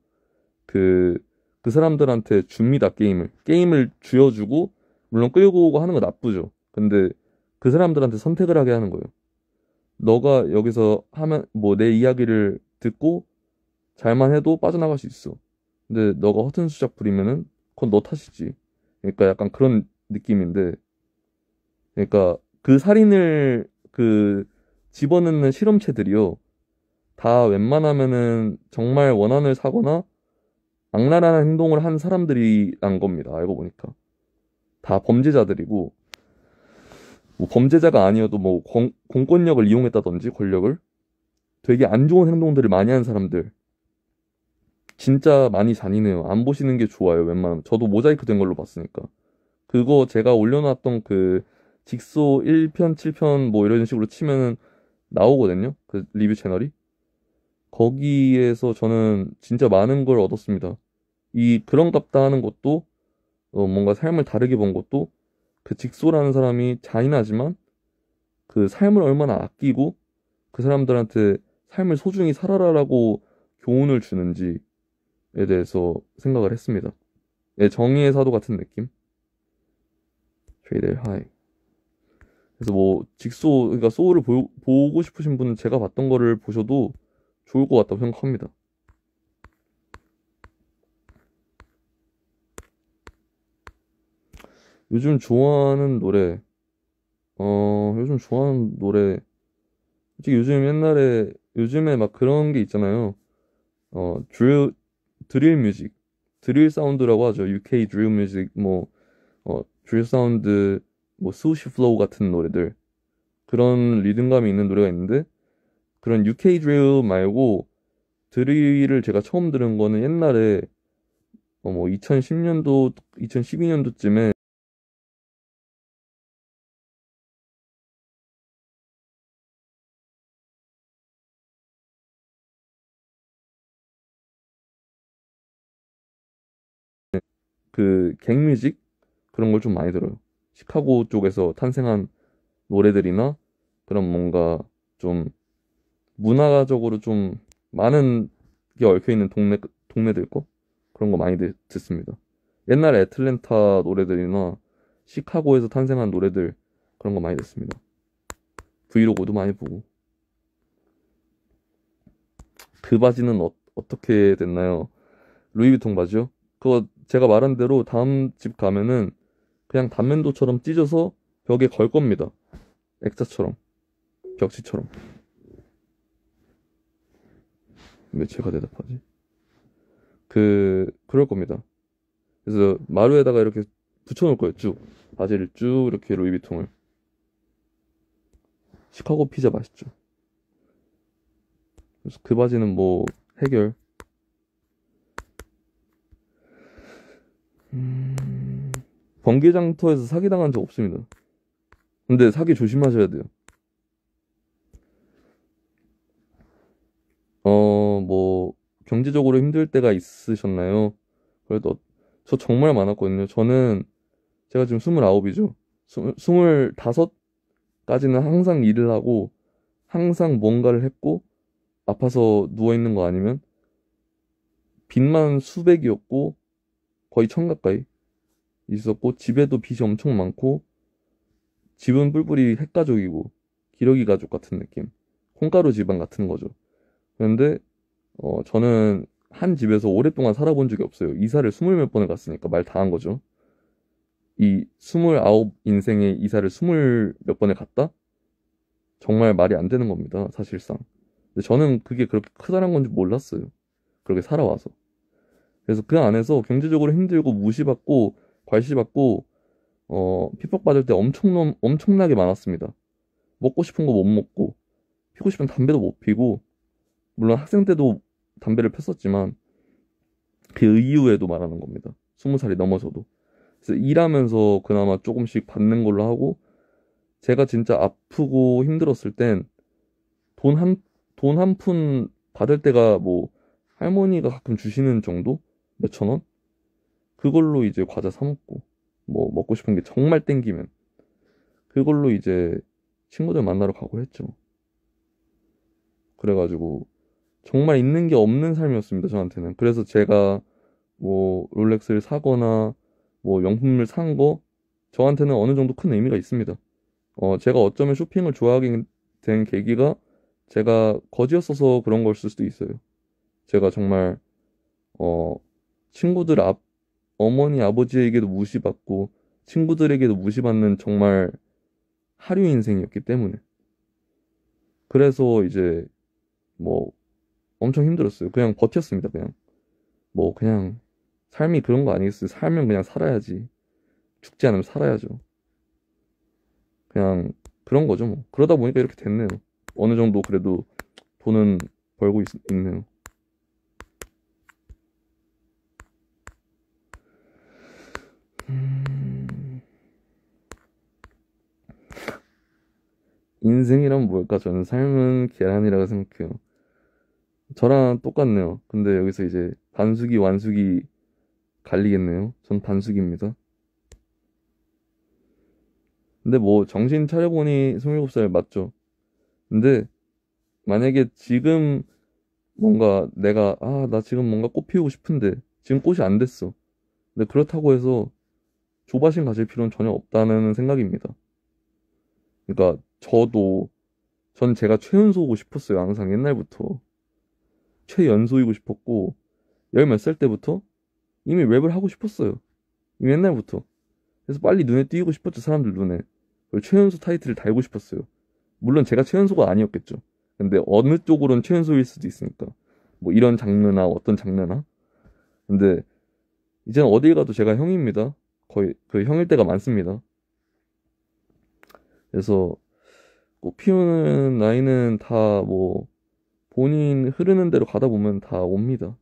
그, 그 사람들한테 줍니다, 게임을. 게임을 쥐어주고, 물론 끌고 오고 하는 거 나쁘죠. 근데 그 사람들한테 선택을 하게 하는 거예요. 너가 여기서 하면, 뭐 내 이야기를 듣고 잘만 해도 빠져나갈 수 있어. 근데 너가 허튼 수작 부리면은 그건 너 탓이지. 그러니까 약간 그런 느낌인데, 그러니까 그 살인을 집어넣는 실험체들이요. 다 웬만하면은 정말 원한을 사거나 악랄한 행동을 한 사람들이 란 겁니다. 알고 보니까. 다 범죄자들이고, 뭐 범죄자가 아니어도 뭐 공권력을 이용했다든지 권력을 되게 안 좋은 행동들을 많이 한 사람들. 진짜 많이 잔인해요. 안 보시는 게 좋아요. 웬만하면. 저도 모자이크 된 걸로 봤으니까. 그거 제가 올려놨던 그 직소 1편, 7편 뭐 이런 식으로 치면은 나오거든요. 그 리뷰 채널이. 거기에서 저는 진짜 많은 걸 얻었습니다. 이 그런갑다 하는 것도 뭔가 삶을 다르게 본 것도 그 직소라는 사람이 잔인하지만 그 삶을 얼마나 아끼고 그 사람들한테 삶을 소중히 살아라라고 교훈을 주는지에 대해서 생각을 했습니다. 예, 정의의 사도 같은 느낌? 트레이드 하이. 그래서 뭐 직소 그러니까 소울을 보고 싶으신 분은 제가 봤던 거를 보셔도 좋을 것 같다고 생각합니다. 요즘 좋아하는 노래, 요즘 좋아하는 노래, 솔직히 요즘 옛날에, 요즘에 막 그런 게 있잖아요. 어, 드릴 뮤직, 드릴 사운드라고 하죠. UK 드릴 뮤직, 뭐, 드릴 사운드, 뭐, 스우시 플로우 같은 노래들. 그런 리듬감이 있는 노래가 있는데, 그런 UK 드릴 말고, 드릴을 제가 처음 들은 거는 옛날에, 뭐, 2010년도, 2012년도쯤에 그, 갱뮤직? 그런 걸 좀 많이 들어요. 시카고 쪽에서 탄생한 노래들이나, 그런 뭔가 좀, 문화적으로 좀 많은 게 얽혀 있는 동네들 거 그런 거 많이 듣습니다. 옛날에 애틀랜타 노래들이나 시카고에서 탄생한 노래들 그런 거 많이 듣습니다. 브이로그도 많이 보고. 그 바지는 어떻게 됐나요? 루이비통 바지요? 그거 제가 말한 대로 다음 집 가면은 그냥 단면도처럼 찢어서 벽에 걸 겁니다. 액자처럼, 벽지처럼. 왜 제가 대답하지? 그럴 겁니다. 그래서 마루에다가 이렇게 붙여놓을 거예요. 쭉 바지를 쭉 이렇게 루이비통을. 시카고 피자 맛있죠. 그래서 그 바지는 뭐 해결. 음... 번개장터에서 사기당한 적 없습니다. 근데 사기 조심하셔야 돼요. 뭐 경제적으로 힘들 때가 있으셨나요? 그래도 저 정말 많았거든요. 저는 제가 지금 29이죠. 25까지는 항상 일을 하고 항상 뭔가를 했고 아파서 누워있는 거 아니면 빚만 수백이었고 거의 천 가까이 있었고 집에도 빚이 엄청 많고 집은 뿔뿔이 핵가족이고 기러기 가족 같은 느낌 콩가루 집안 같은 거죠. 그런데 저는 한 집에서 오랫동안 살아본 적이 없어요. 이사를 20몇 번을 갔으니까 말 다 한 거죠. 이 29 인생의 이사를 20몇 번을 갔다? 정말 말이 안 되는 겁니다, 사실상. 근데 저는 그게 그렇게 크다는 건지 몰랐어요. 그렇게 살아와서. 그래서 그 안에서 경제적으로 힘들고 무시받고 괄시받고 핍박받을 때 엄청나게 많았습니다. 먹고 싶은 거 못 먹고 피고 싶은 담배도 못 피고 물론 학생 때도 담배를 폈었지만 그 이후에도 말하는 겁니다. 20살이 넘어서도. 그래서 일하면서 그나마 조금씩 받는 걸로 하고 제가 진짜 아프고 힘들었을 땐 돈 돈 한 푼 받을 때가 뭐 할머니가 가끔 주시는 정도? 몇천 원? 그걸로 이제 과자 사 먹고 뭐 먹고 싶은 게 정말 땡기면 그걸로 이제 친구들 만나러 가고 했죠. 그래가지고 정말 있는 게 없는 삶이었습니다, 저한테는. 그래서 제가 뭐 롤렉스를 사거나 뭐 명품을 산 거 저한테는 어느 정도 큰 의미가 있습니다. 제가 어쩌면 쇼핑을 좋아하게 된 계기가 제가 거지였어서 그런 걸 수도 있어요. 제가 정말 어 친구들 어머니 아버지에게도 무시받고 친구들에게도 무시받는 정말 하류 인생이었기 때문에 그래서 이제 뭐 엄청 힘들었어요. 그냥 버텼습니다. 그냥 삶이 그런 거 아니겠어요? 살면 그냥 살아야지. 죽지 않으면 살아야죠. 그냥 그런 거죠, 뭐. 그러다 보니까 이렇게 됐네요. 어느 정도 그래도 돈은 벌고 있네요. 음, 인생이란 뭘까? 저는 삶은 계란이라고 생각해요. 저랑 똑같네요. 근데 여기서 이제 반숙이, 완숙이 갈리겠네요. 전 반숙입니다. 근데 뭐 정신 차려보니 27살 맞죠? 근데 만약에 지금 뭔가 내가 나 지금 뭔가 꽃 피우고 싶은데 지금 꽃이 안 됐어. 근데 그렇다고 해서 조바심 가질 필요는 전혀 없다는 생각입니다. 그러니까 전 제가 최연소고 싶었어요. 항상 옛날부터 최연소이고 싶었고 열 몇 살 때부터 이미 랩을 하고 싶었어요. 이미 옛날부터. 그래서 빨리 눈에 띄고 싶었죠, 사람들 눈에. 그리고 최연소 타이틀을 달고 싶었어요. 물론 제가 최연소가 아니었겠죠. 근데 어느 쪽으로는 최연소일 수도 있으니까. 뭐 이런 장르나 어떤 장르나. 근데 이제는 어딜 가도 제가 형입니다. 거의 그 형일 때가 많습니다. 그래서 꽃 피우는 나이는 다 뭐 본인 흐르는 대로 가다 보면 다 옵니다.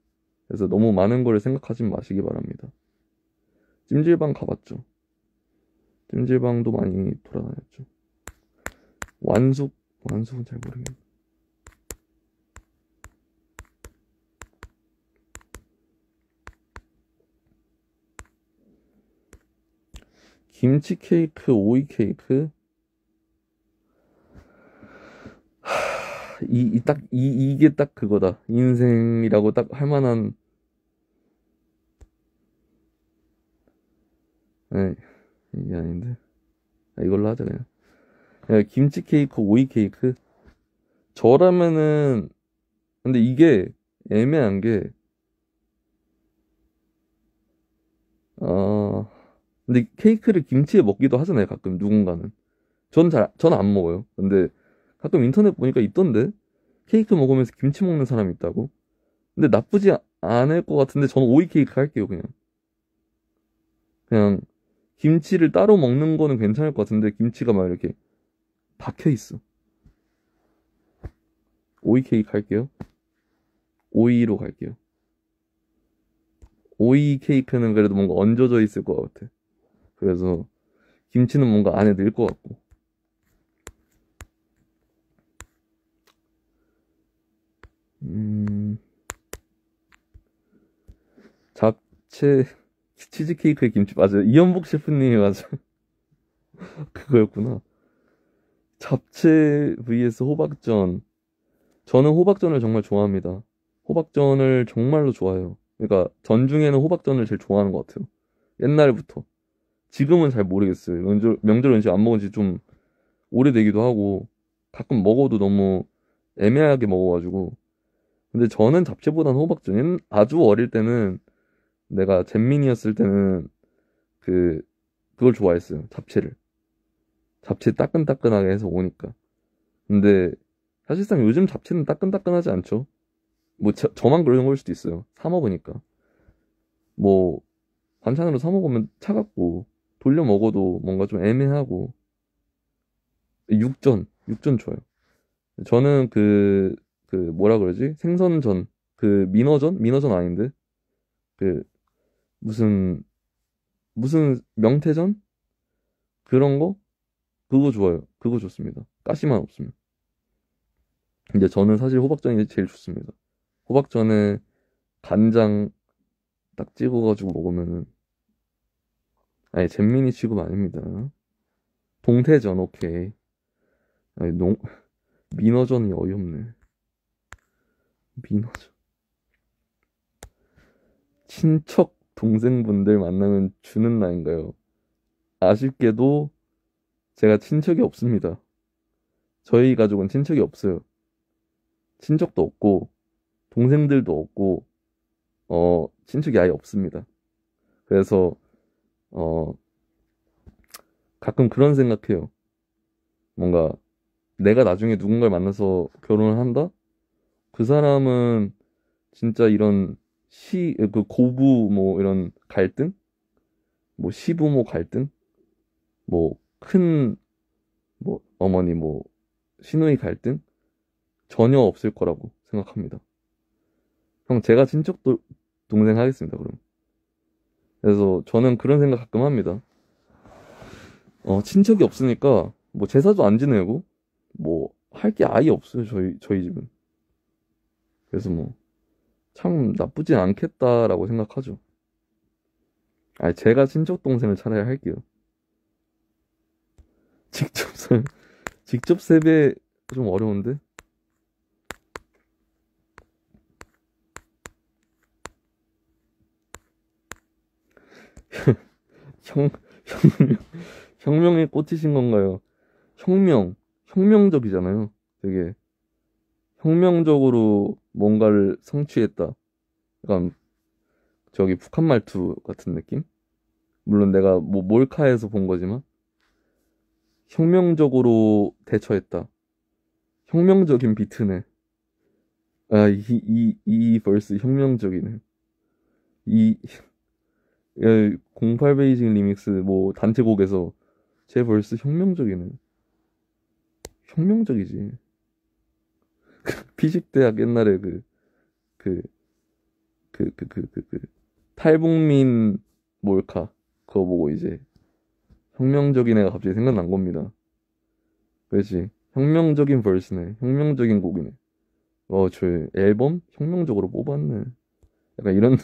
그래서 너무 많은 걸 생각하지 마시기 바랍니다. 찜질방 가봤죠. 찜질방도 많이 돌아다녔죠. 완숙은 잘 모르겠네. 김치 케이크, 오이 케이크. 이게 딱 그거다. 인생이라고 딱 할 만한. 네, 이게 아닌데. 이걸로 하자, 그냥. 김치 케이크, 오이 케이크. 저라면은, 근데 이게 애매한 게, 어, 근데 케이크를 김치에 먹기도 하잖아요, 가끔 누군가는. 전 안 먹어요. 근데 가끔 인터넷 보니까 있던데, 케이크 먹으면서 김치 먹는 사람이 있다고? 근데 나쁘지 않을 것 같은데, 저는 오이 케이크 할게요, 그냥. 그냥, 김치를 따로 먹는 거는 괜찮을 것 같은데, 김치가 막 이렇게 박혀 있어. 오이 케이크 할게요. 오이로 갈게요. 오이 케이크는 그래도 뭔가 얹어져 있을 것 같아. 그래서 김치는 뭔가 안에 넣을 것 같고. 음, 잡채, 치즈케이크에 김치, 맞아요. 이연복 셰프님이 맞아. 그거였구나. 잡채 vs 호박전. 저는 호박전을 정말 좋아합니다. 호박전을 정말로 좋아해요. 그러니까 전 중에는 호박전을 제일 좋아하는 것 같아요. 옛날부터. 지금은 잘 모르겠어요. 명절 음식 안 먹은 지 좀 오래되기도 하고, 가끔 먹어도 너무 애매하게 먹어가지고. 근데 저는 잡채보다는 호박전. 아주 어릴 때는 내가 잼민이었을 때는 그, 그걸 좋아했어요. 잡채를. 잡채 따끈따끈하게 해서 오니까. 근데 사실상 요즘 잡채는 따끈따끈하지 않죠. 뭐 저만 그러는 걸 수도 있어요. 사 먹으니까. 뭐 반찬으로 사 먹으면 차갑고 돌려 먹어도 뭔가 좀 애매하고. 육전 좋아요. 저는 그 뭐라 그러지? 생선전, 그 민어전 아닌데 그 무슨 명태전 그런 거 그거 좋아요. 그거 좋습니다. 가시만 없으면. 근데 저는 사실 호박전이 제일 좋습니다. 호박전에 간장 딱 찍어가지고 먹으면은. 아니 잼민이 취급 아닙니다. 동태전 오케이. 아니 민어전이 어이없네. 민어전. 친척 동생분들 만나면 주는 나인가요? 아쉽게도 제가 친척이 없습니다. 저희 가족은 친척이 없어요. 친척도 없고 동생들도 없고 친척이 아예 없습니다. 그래서 어 가끔 그런 생각해요. 뭔가 내가 나중에 누군가를 만나서 결혼을 한다? 그 사람은 진짜 이런 그 고부 뭐 이런 갈등? 뭐 시부모 갈등? 뭐 큰 뭐 어머니 뭐 시누이 갈등? 전혀 없을 거라고 생각합니다. 형 제가 친척도 동생 하겠습니다, 그럼. 그래서 저는 그런 생각 가끔 합니다. 친척이 없으니까 뭐 제사도 안 지내고 뭐 할 게 아예 없어요, 저희 집은. 그래서 뭐 참 나쁘진 않겠다라고 생각하죠. 아니 제가 친척 동생을 차라리 할게요. 직접 설 직접 세배 좀 어려운데. 형 혁명에 꽂히신 건가요? 혁명적이잖아요. 되게 혁명적으로 뭔가를 성취했다. 약간 저기 북한 말투 같은 느낌? 물론 내가 뭐 몰카에서 본 거지만 혁명적으로 대처했다. 혁명적인 비트네. 아, 이 벌스 혁명적이네. 이 08 베이징 리믹스 뭐 단체곡에서 제 벌스 혁명적이네. 혁명적이지. 피식대학 옛날에 그, 탈북민 몰카 그거 보고 이제 혁명적인 애가 갑자기 생각난 겁니다. 그렇지. 혁명적인 벌스네. 혁명적인 곡이네. 저 앨범 혁명적으로 뽑았네. 약간 이런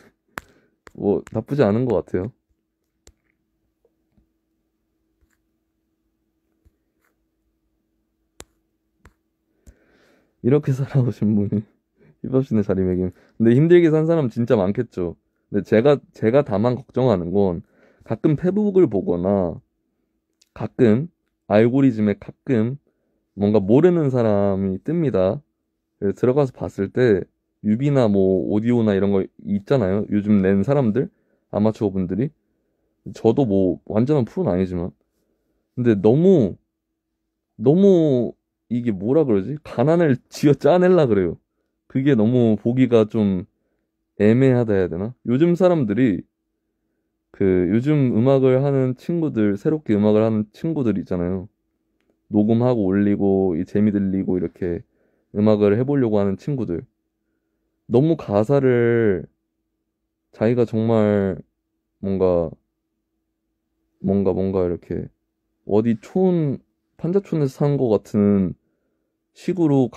뭐 나쁘지 않은 것 같아요. 이렇게 살아오신 분이 힙합씬의 자리매김. 근데 힘들게 산 사람 진짜 많겠죠. 근데 제가 다만 걱정하는 건 가끔 페북을 보거나 가끔 알고리즘에 가끔 뭔가 모르는 사람이 뜹니다. 그래서 들어가서 봤을 때 뮤비나 뭐 오디오나 이런 거 있잖아요. 요즘 낸 사람들 아마추어 분들이 저도 뭐 완전한 프로는 아니지만 근데 너무 이게 뭐라 그러지? 가난을 쥐어 짜낼라 그래요. 그게 너무 보기가 좀 애매하다 해야 되나? 요즘 사람들이 요즘 음악을 하는 친구들, 새롭게 음악을 하는 친구들 있잖아요. 녹음하고 올리고, 이 재미 들리고, 이렇게 음악을 해보려고 하는 친구들. 너무 가사를 자기가 정말 뭔가, 뭔가 이렇게 어디 판자촌에서 산 것 같은 식으로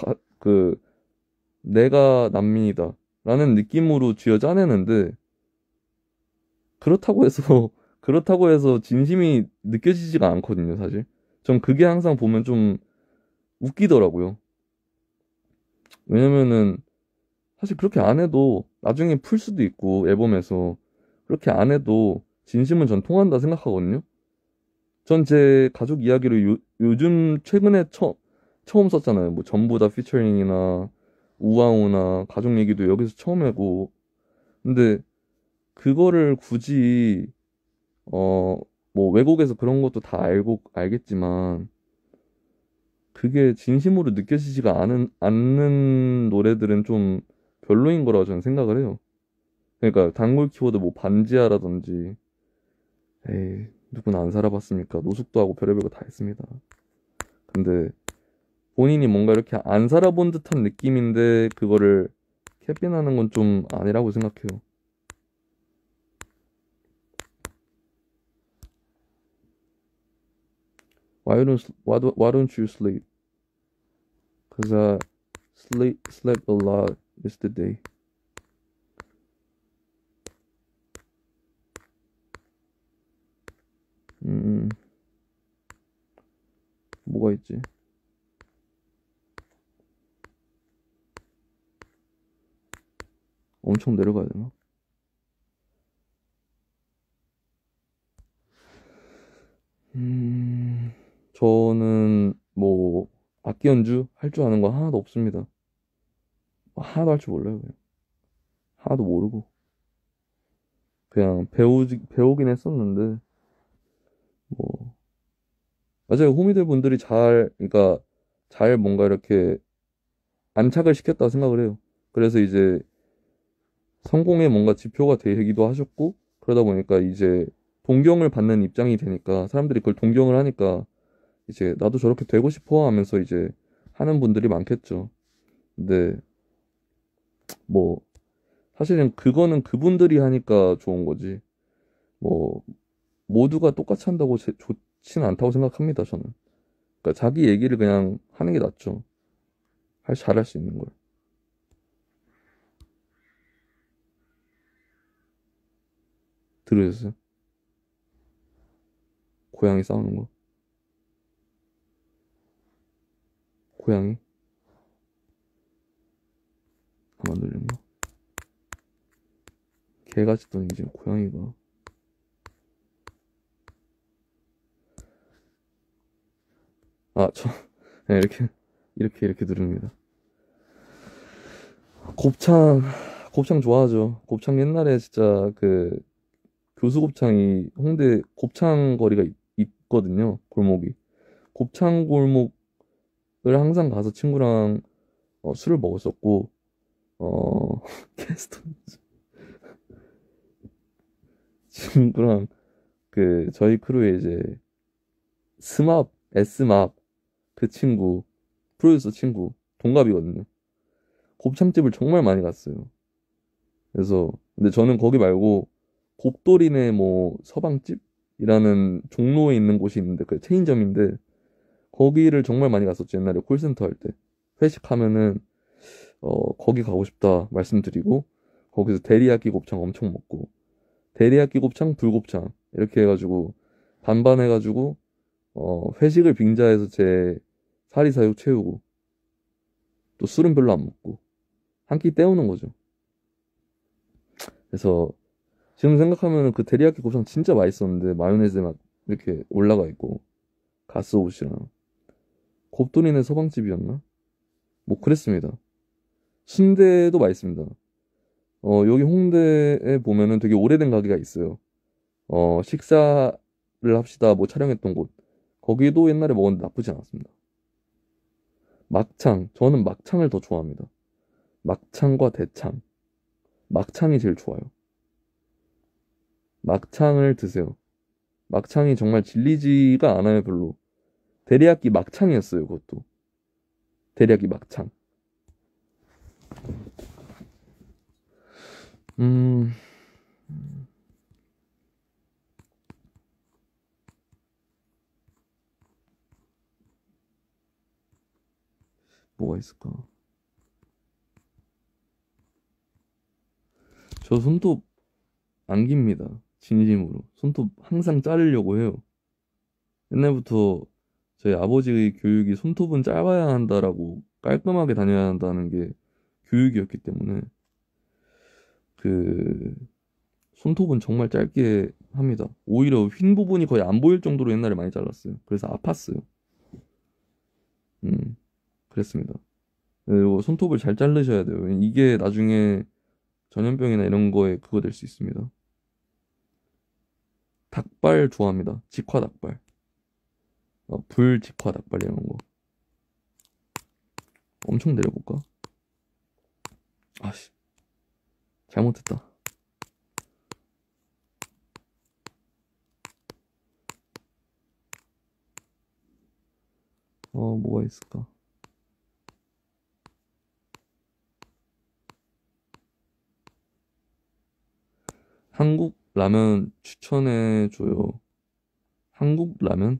내가 난민이다. 라는 느낌으로 쥐어 짜내는데, 그렇다고 해서, 그렇다고 해서 진심이 느껴지지가 않거든요, 사실. 전 그게 항상 보면 좀 웃기더라고요. 왜냐면은, 사실 그렇게 안 해도 나중에 풀 수도 있고, 앨범에서. 그렇게 안 해도 진심은 전 통한다 생각하거든요. 전 제 가족 이야기를 요즘 최근에 처음 썼잖아요. 뭐 전부 다 피처링이나 우아우나 가족 얘기도 여기서 처음 하고. 근데 그거를 굳이 어, 뭐 외국에서 그런 것도 다 알겠지만 그게 진심으로 느껴지지가 않는 노래들은 좀 별로인 거라고 저는 생각을 해요. 그러니까 단골 키워드 뭐 반지하라든지 에이 누구나 안 살아봤습니까? 노숙도 하고 별의별 거 다 했습니다. 근데 본인이 뭔가 이렇게 안 살아본 듯한 느낌인데 그거를 캐비하는 건 좀 아니라고 생각해요. Why don't you sleep? Cause I slept a lot yesterday. 음, 뭐가 있지? 엄청 내려가야 되나? 음, 저는 뭐 악기 연주 할 줄 아는 거 하나도 없습니다. 하나도 할 줄 몰라요, 그냥. 하나도 모르고. 그냥 배우긴 했었는데, 뭐, 맞아요. 호미들 분들이 그러니까 잘 뭔가 이렇게 안착을 시켰다고 생각을 해요. 그래서 이제 성공의 뭔가 지표가 되기도 하셨고, 그러다 보니까 이제 동경을 받는 입장이 되니까 사람들이 그걸 동경을 하니까 이제 나도 저렇게 되고 싶어 하면서 이제 하는 분들이 많겠죠. 근데 뭐 사실은 그거는 그분들이 하니까 좋은 거지. 뭐 모두가 똑같이 한다고 좋지는 않다고 생각합니다, 저는. 그러니까 자기 얘기를 그냥 하는 게 낫죠. 잘할 수 있는 걸. 들으셨어요? 고양이 싸우는 거. 고양이 가만 두는 거. 개가 짖더니 이제 고양이가 네, 이렇게 누릅니다. 곱창 곱창 좋아하죠. 곱창 옛날에 진짜 교수곱창이 홍대 곱창 거리가 있거든요. 골목이. 곱창 골목을 항상 가서 친구랑 술을 먹었었고, 캐스터 친구랑 그 저희 크루에 이제 스맙, S맙 그 친구, 프로듀서 친구, 동갑이거든요. 곱창집을 정말 많이 갔어요. 그래서 근데 저는 거기 말고 곱돌이네 뭐 서방집이라는 종로에 있는 곳이 있는데 그 체인점인데 거기를 정말 많이 갔었죠. 옛날에 콜센터 할 때. 회식하면은 거기 가고 싶다 말씀드리고 거기서 데리야끼 곱창 엄청 먹고 데리야끼 곱창, 불곱창 이렇게 해가지고 반반 해가지고 회식을 빙자해서 제 사리사욕 채우고 또 술은 별로 안 먹고 한 끼 때우는 거죠. 그래서 지금 생각하면 그 데리야끼 곱창 진짜 맛있었는데 마요네즈 막 이렇게 올라가 있고 가스오시랑 곱돌이네 서방집이었나? 뭐 그랬습니다. 순대도 맛있습니다. 여기 홍대에 보면은 되게 오래된 가게가 있어요. 식사를 합시다 뭐 촬영했던 곳. 거기도 옛날에 먹었는데 나쁘지 않았습니다. 막창, 저는 막창을 더 좋아합니다. 막창과 대창. 막창이 제일 좋아요. 막창을 드세요. 막창이 정말 질리지가 않아요, 별로. 데리야끼 막창이었어요, 그것도. 데리야끼 막창. 음, 뭐가 있을까? 저 손톱 안 깁니다. 진심으로. 손톱 항상 자르려고 해요. 옛날부터 저희 아버지의 교육이 손톱은 짧아야 한다라고 깔끔하게 다녀야 한다는 게 교육이었기 때문에 그 손톱은 정말 짧게 합니다. 오히려 휜 부분이 거의 안 보일 정도로 옛날에 많이 잘랐어요. 그래서 아팠어요. 음, 그랬습니다. 그리고 손톱을 잘 자르셔야 돼요. 이게 나중에 전염병이나 이런 거에 그거 될 수 있습니다. 닭발 좋아합니다. 직화 닭발. 불 직화 닭발 이런 거. 엄청 내려볼까? 아씨, 잘못했다. 뭐가 있을까? 한국 라면 추천해줘요. 한국 라면?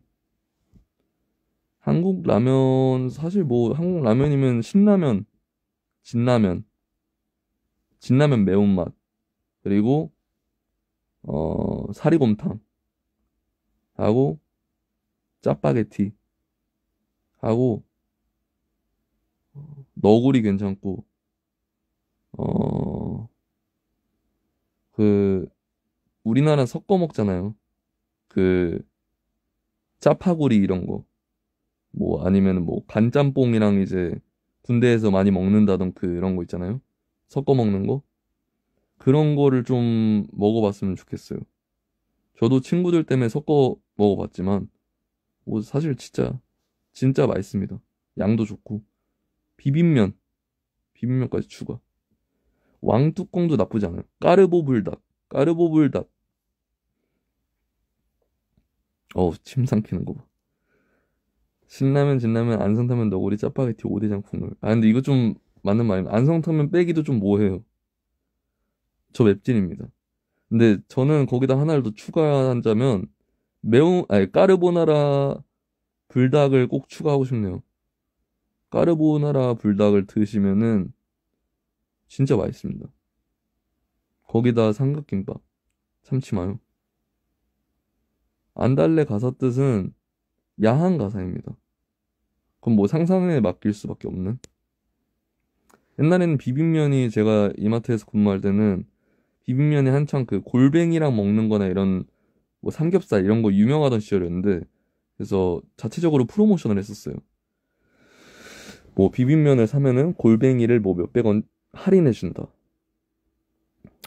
한국 라면, 사실 뭐, 한국 라면이면 신라면, 진라면, 진라면 매운맛, 그리고, 사리곰탕, 하고, 짜파게티, 하고, 너구리 괜찮고, 어, 그, 우리나라 섞어 먹잖아요. 그, 짜파구리 이런 거. 뭐, 아니면 뭐, 간짬뽕이랑 이제, 군대에서 많이 먹는다던 그런 거 있잖아요. 섞어 먹는 거. 그런 거를 좀 먹어봤으면 좋겠어요. 저도 친구들 때문에 섞어 먹어봤지만, 뭐, 사실 진짜 맛있습니다. 양도 좋고. 비빔면, 비빔면까지 추가. 왕뚜껑도 나쁘지 않아요. 까르보 불닭, 까르보 불닭. 침 삼키는 거 봐. 신라면, 진라면, 안성탕면, 너구리, 짜파게티, 오대장 국물. 아, 근데 이거 좀 맞는 말입니다. 안성탕면 빼기도 좀 뭐해요. 저 맵찔입니다. 근데 저는 거기다 하나를 더 추가한다면, 아니, 까르보나라 불닭을 꼭 추가하고 싶네요. 까르보나라 불닭을 드시면은 진짜 맛있습니다. 거기다 삼각김밥, 참치마요. 안달레 가사 뜻은 야한 가사입니다. 그럼 뭐 상상에 맡길 수밖에 없는? 옛날에는 비빔면이 제가 이마트에서 근무할 때는 비빔면이 한창 그 골뱅이랑 먹는 거나 이런 뭐 삼겹살 이런 거 유명하던 시절이었는데 그래서 자체적으로 프로모션을 했었어요. 뭐 비빔면을 사면은 골뱅이를 뭐 몇백 원 할인해 준다.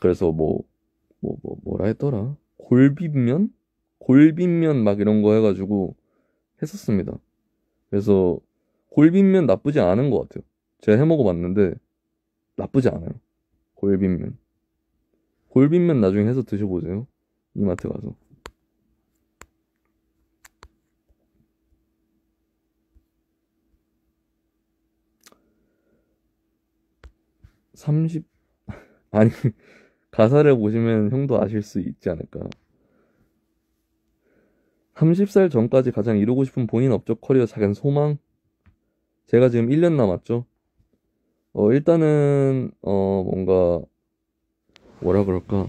그래서 뭐라 했더라? 골빈면? 골빈면 막 이런 거 해가지고 했었습니다. 그래서 골빈면 나쁘지 않은 것 같아요. 제가 해 먹어봤는데 나쁘지 않아요. 골빈면. 골빈면 나중에 해서 드셔보세요. 이마트 가서. 30, 아니, 가사를 보시면 형도 아실 수 있지 않을까. 30살 전까지 가장 이루고 싶은 본인 업적 커리어 작은 소망? 제가 지금 1년 남았죠. 일단은, 뭔가, 뭐라 그럴까.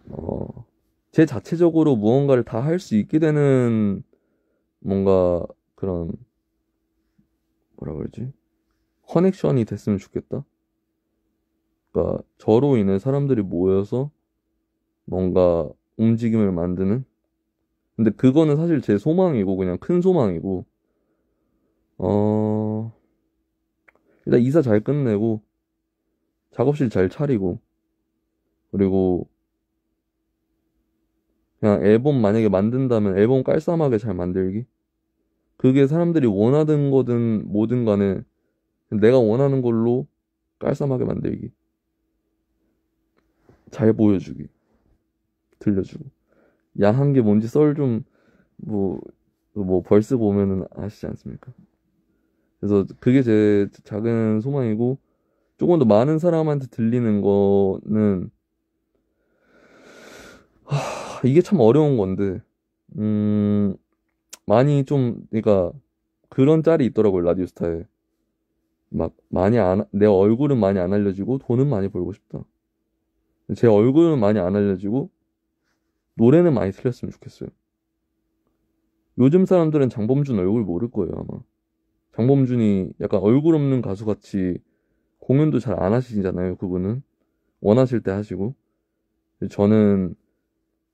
어, 제 자체적으로 무언가를 다 할 수 있게 되는 뭔가 그런, 뭐라 그러지? 커넥션이 됐으면 좋겠다. 그러니까 저로 인해 사람들이 모여서 뭔가 움직임을 만드는? 근데 그거는 사실 제 소망이고 그냥 큰 소망이고 어 일단 이사 잘 끝내고 작업실 잘 차리고 그리고 그냥 앨범 만약에 만든다면 앨범 깔쌈하게 잘 만들기. 그게 사람들이 원하든 거든 뭐든 간에 내가 원하는 걸로 깔쌈하게 만들기. 잘 보여주기. 들려주고. 야한 게 뭔지 썰 좀, 뭐, 벌스 보면은 아시지 않습니까? 그래서 그게 제 작은 소망이고, 조금 더 많은 사람한테 들리는 거는, 이게 참 어려운 건데, 음, 많이 좀, 그러니까, 그런 짤이 있더라고요, 라디오스타에. 막, 내 얼굴은 많이 안 알려지고, 돈은 많이 벌고 싶다. 제 얼굴은 많이 안 알려지고, 노래는 많이 틀렸으면 좋겠어요. 요즘 사람들은 장범준 얼굴 모를 거예요, 아마. 장범준이 약간 얼굴 없는 가수 같이 공연도 잘 안 하시잖아요, 그분은. 원하실 때 하시고. 저는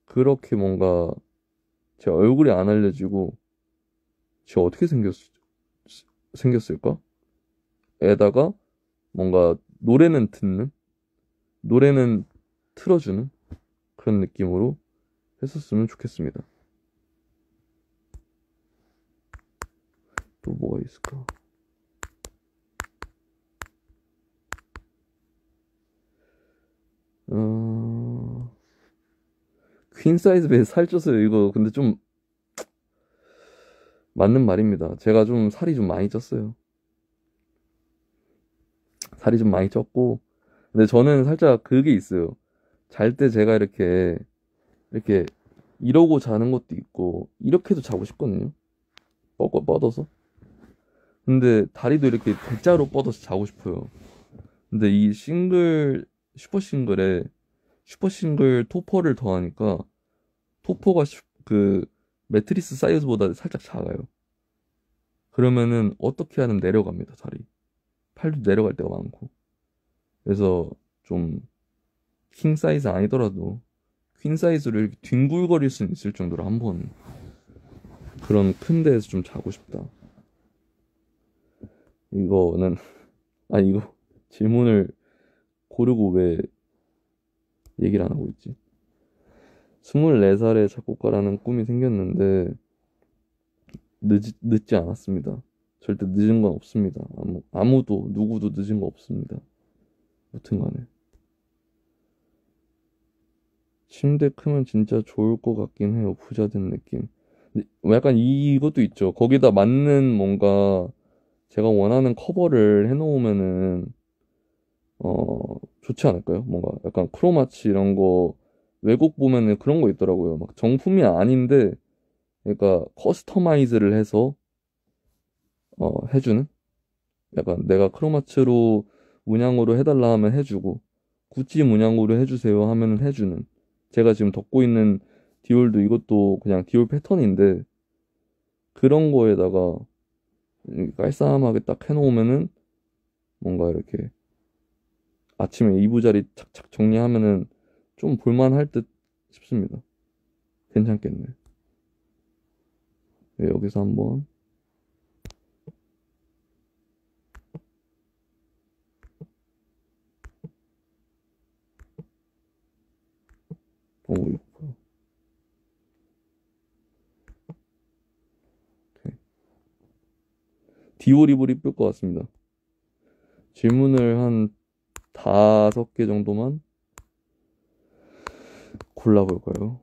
그렇게 뭔가 제 얼굴이 안 알려지고, 제가 어떻게 생겼을까? 에다가 뭔가 노래는 듣는, 노래는 틀어주는 그런 느낌으로 했었으면 좋겠습니다. 또 뭐가 있을까? 어... 퀸 사이즈 베이 살쪄서요. 이거 근데 좀 맞는 말입니다. 제가 좀 살이 좀 많이 쪘어요. 살이 좀 많이 쪘고 근데 저는 살짝 그게 있어요. 잘 때 제가 이렇게 이러고 자는 것도 있고 이렇게도 자고 싶거든요. 뻗어서. 근데 다리도 이렇게 대자로 뻗어서 자고 싶어요. 근데 이 슈퍼 싱글에 슈퍼 싱글 토퍼를 더하니까 토퍼가 그 매트리스 사이즈보다 살짝 작아요. 그러면은 어떻게 하면 내려갑니다, 다리. 팔도 내려갈 때가 많고. 그래서 좀 킹 사이즈 아니더라도 퀸 사이즈로 이렇게 뒹굴거릴 수 있을 정도로 한번 그런 큰 데에서 좀 자고 싶다. 이거는 아니 이거 질문을 고르고 왜 얘기를 안 하고 있지? 24살에 작곡가라는 꿈이 생겼는데 늦지 않았습니다. 절대 늦은 건 없습니다. 아무도 누구도 늦은 거 없습니다. 무튼 간에 침대 크면 진짜 좋을 것 같긴 해요. 부자 된 느낌. 근데 약간 이것도 있죠. 거기다 맞는 뭔가 제가 원하는 커버를 해놓으면은 좋지 않을까요? 뭔가 약간 크로마치 이런 거 외국 보면은 그런 거 있더라고요. 막 정품이 아닌데 그러니까 커스터마이즈를 해서 해주는 약간 내가 크로마츠로 문양으로 해달라 하면 해주고 구찌 문양으로 해주세요 하면은 해주는 제가 지금 덮고 있는 디올도 이것도 그냥 디올 패턴인데 그런 거에다가 깔쌈하게 딱 해놓으면은 뭔가 이렇게 아침에 이부자리 착착 정리하면은 좀 볼만할 듯 싶습니다. 괜찮겠네. 네, 여기서 한번 오, 디오립을 이쁠 것 같습니다. 질문을 한 5개 정도만 골라볼까요?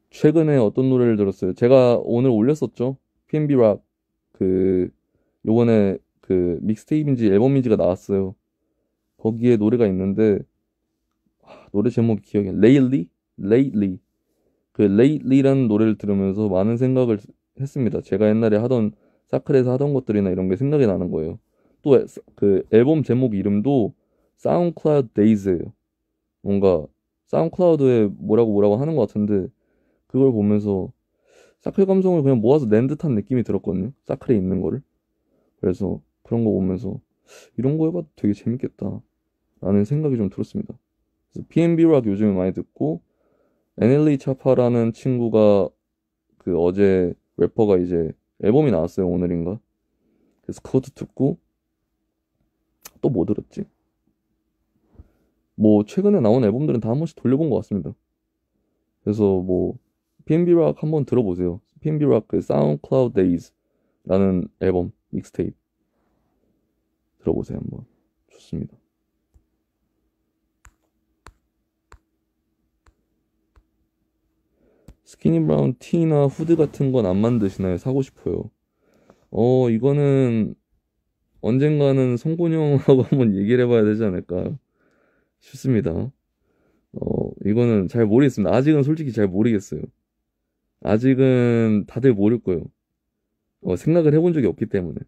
최근에 어떤 노래를 들었어요? 제가 오늘 올렸었죠? PNB 락 요번에 믹스테이프인지 앨범인지가 나왔어요. 거기에 노래가 있는데 노래 제목이 기억이 안 나. Lately. Lately라는 노래를 들으면서 많은 생각을 했습니다. 제가 옛날에 사클에서 하던 것들이나 이런 게 생각이 나는 거예요. 또 앨범 제목 이름도 SoundCloud Days예요. 뭔가 사운드클라우드에 뭐라고 하는 것 같은데 그걸 보면서 사클 감성을 그냥 모아서 낸 듯한 느낌이 들었거든요. 사클에 있는 거를. 그래서 그런 거 보면서 이런 거 해봐도 되게 재밌겠다 라는 생각이 좀 들었습니다. 그래서 PNB 락 요즘에 많이 듣고 NLE 차파라는 친구가 어제 래퍼가 이제 앨범이 나왔어요. 오늘인가. 그래서 그것도 듣고 또 뭐 들었지? 뭐 최근에 나온 앨범들은 다 한 번씩 돌려본 것 같습니다. 그래서 뭐 PNB 락 한번 들어보세요. PNB 락 SoundCloud Days라는 앨범 믹스테이프 들어보세요 한번. 좋습니다. 스키니 브라운 티나 후드 같은 건 안 만드시나요? 사고 싶어요. 이거는 언젠가는 성곤이 형하고 한번 얘기를 해봐야 되지 않을까 싶습니다. 이거는 잘 모르겠습니다. 아직은 솔직히 잘 모르겠어요. 아직은 다들 모를 거예요. 생각을 해본 적이 없기 때문에.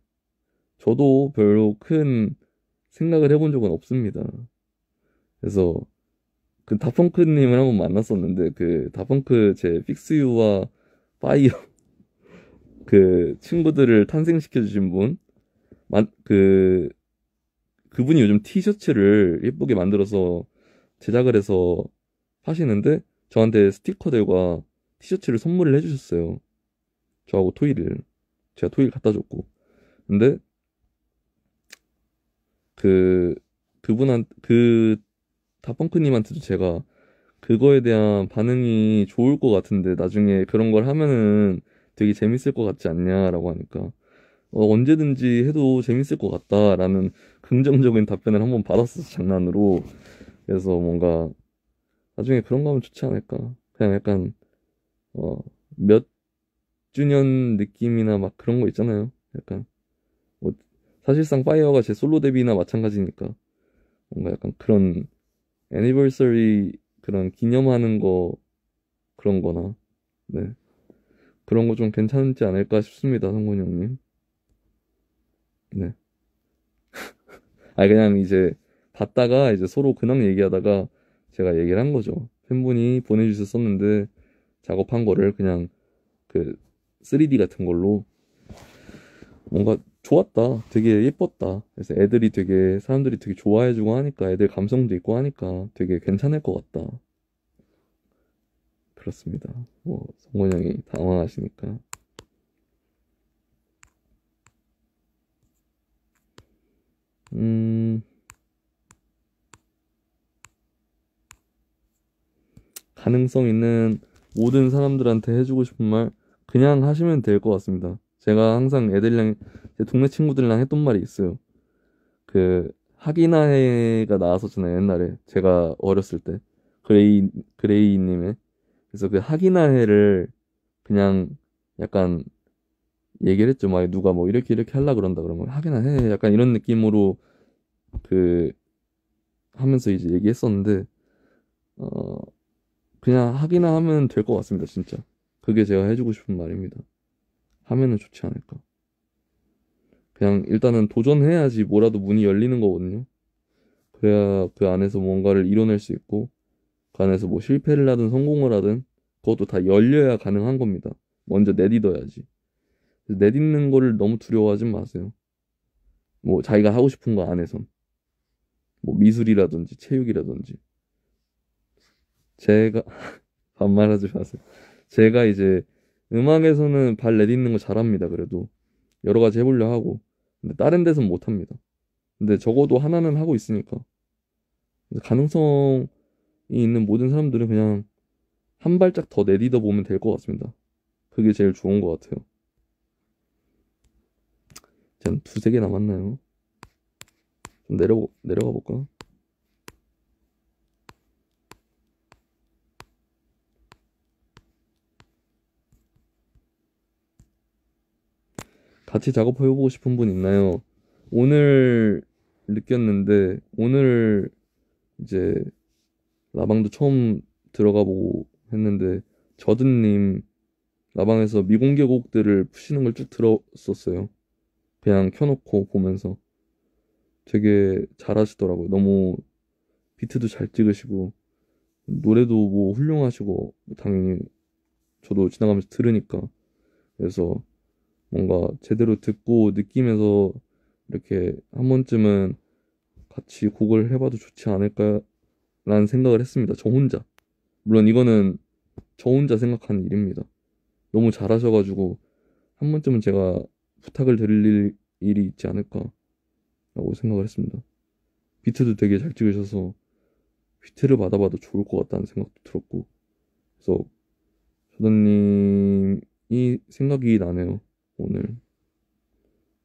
저도 별로 큰 생각을 해본 적은 없습니다. 그래서 다펑크님을 한번 만났었는데 다펑크 제 픽스유와 파이어 친구들을 탄생시켜 주신 분, 그분이 요즘 티셔츠를 예쁘게 만들어서 제작을 해서 하시는데 저한테 스티커들과 티셔츠를 선물을 해주셨어요. 저하고 토이를 제가 토이를 갖다 줬고 근데 다펑크님한테도 제가 그거에 대한 반응이 좋을 것 같은데 나중에 그런 걸 하면은 되게 재밌을 것 같지 않냐라고 하니까 언제든지 해도 재밌을 것 같다라는 긍정적인 답변을 한번 받았었어 장난으로. 그래서 뭔가 나중에 그런 거 하면 좋지 않을까. 그냥 약간 몇 주년 느낌이나 막 그런 거 있잖아요. 약간 뭐 사실상 파이어가 제 솔로 데뷔나 마찬가지니까 뭔가 약간 그런 애니버서리 그런 기념하는 거 그런 거나 네 그런 거 좀 괜찮지 않을까 싶습니다 성곤이 형님. 네. 그냥 이제 봤다가 이제 서로 근황 얘기하다가 제가 얘기를 한 거죠. 팬분이 보내주셨었는데 작업한 거를 그냥 3D 같은 걸로 뭔가 좋았다. 되게 예뻤다. 그래서 사람들이 되게 좋아해주고 하니까 애들 감성도 있고 하니까 되게 괜찮을 것 같다. 그렇습니다. 뭐 성곤 형이 당황하시니까. 가능성 있는 모든 사람들한테 해주고 싶은 말 그냥 하시면 될 것 같습니다. 제가 항상 제 동네 친구들이랑 했던 말이 있어요. 하기나해가 나왔었잖아요, 옛날에. 제가 어렸을 때. 그레이님의. 그래서 하기나해를 그냥 약간 얘기를 했죠. 막 누가 뭐 이렇게 하려 그런다 그러면 하기나해. 약간 이런 느낌으로 그 하면서 이제 얘기했었는데, 어, 그냥 하기나 하면 될 것 같습니다, 진짜. 그게 제가 해주고 싶은 말입니다. 하면은 좋지 않을까. 그냥 일단은 도전해야지 뭐라도 문이 열리는 거거든요. 그래야 그 안에서 뭔가를 이뤄낼 수 있고, 그 안에서 뭐 실패를 하든 성공을 하든, 그것도 다 열려야 가능한 겁니다. 먼저 내딛어야지. 내딛는 거를 너무 두려워하지 마세요. 뭐 자기가 하고 싶은 거 안에선. 뭐 미술이라든지 체육이라든지. 제가, 반말하지 마세요. 제가 이제 음악에서는 발 내딛는 거 잘합니다. 그래도 여러 가지 해보려 하고 근데 다른 데선 못합니다. 근데 적어도 하나는 하고 있으니까 가능성이 있는 모든 사람들은 그냥 한 발짝 더 내딛어 보면 될 것 같습니다. 그게 제일 좋은 것 같아요. 한 두세 개 남았나요? 좀 내려가 볼까? 같이 작업해보고 싶은 분 있나요? 오늘 느꼈는데, 오늘 이제 라방도 처음 들어가 보고 했는데, 저든님 라방에서 미공개 곡들을 푸시는 걸 쭉 들었었어요. 그냥 켜놓고 보면서. 되게 잘하시더라고요. 너무 비트도 잘 찍으시고, 노래도 뭐 훌륭하시고, 당연히 저도 지나가면서 들으니까. 그래서 뭔가 제대로 듣고 느끼면서 이렇게 한 번쯤은 같이 곡을 해봐도 좋지 않을까라는 생각을 했습니다. 저 혼자. 물론 이거는 저 혼자 생각하는 일입니다. 너무 잘하셔가지고 한 번쯤은 제가 부탁을 드릴 일이 있지 않을까라고 생각을 했습니다. 비트도 되게 잘 찍으셔서 비트를 받아봐도 좋을 것 같다는 생각도 들었고, 그래서 조던님이 생각이 나네요. 오늘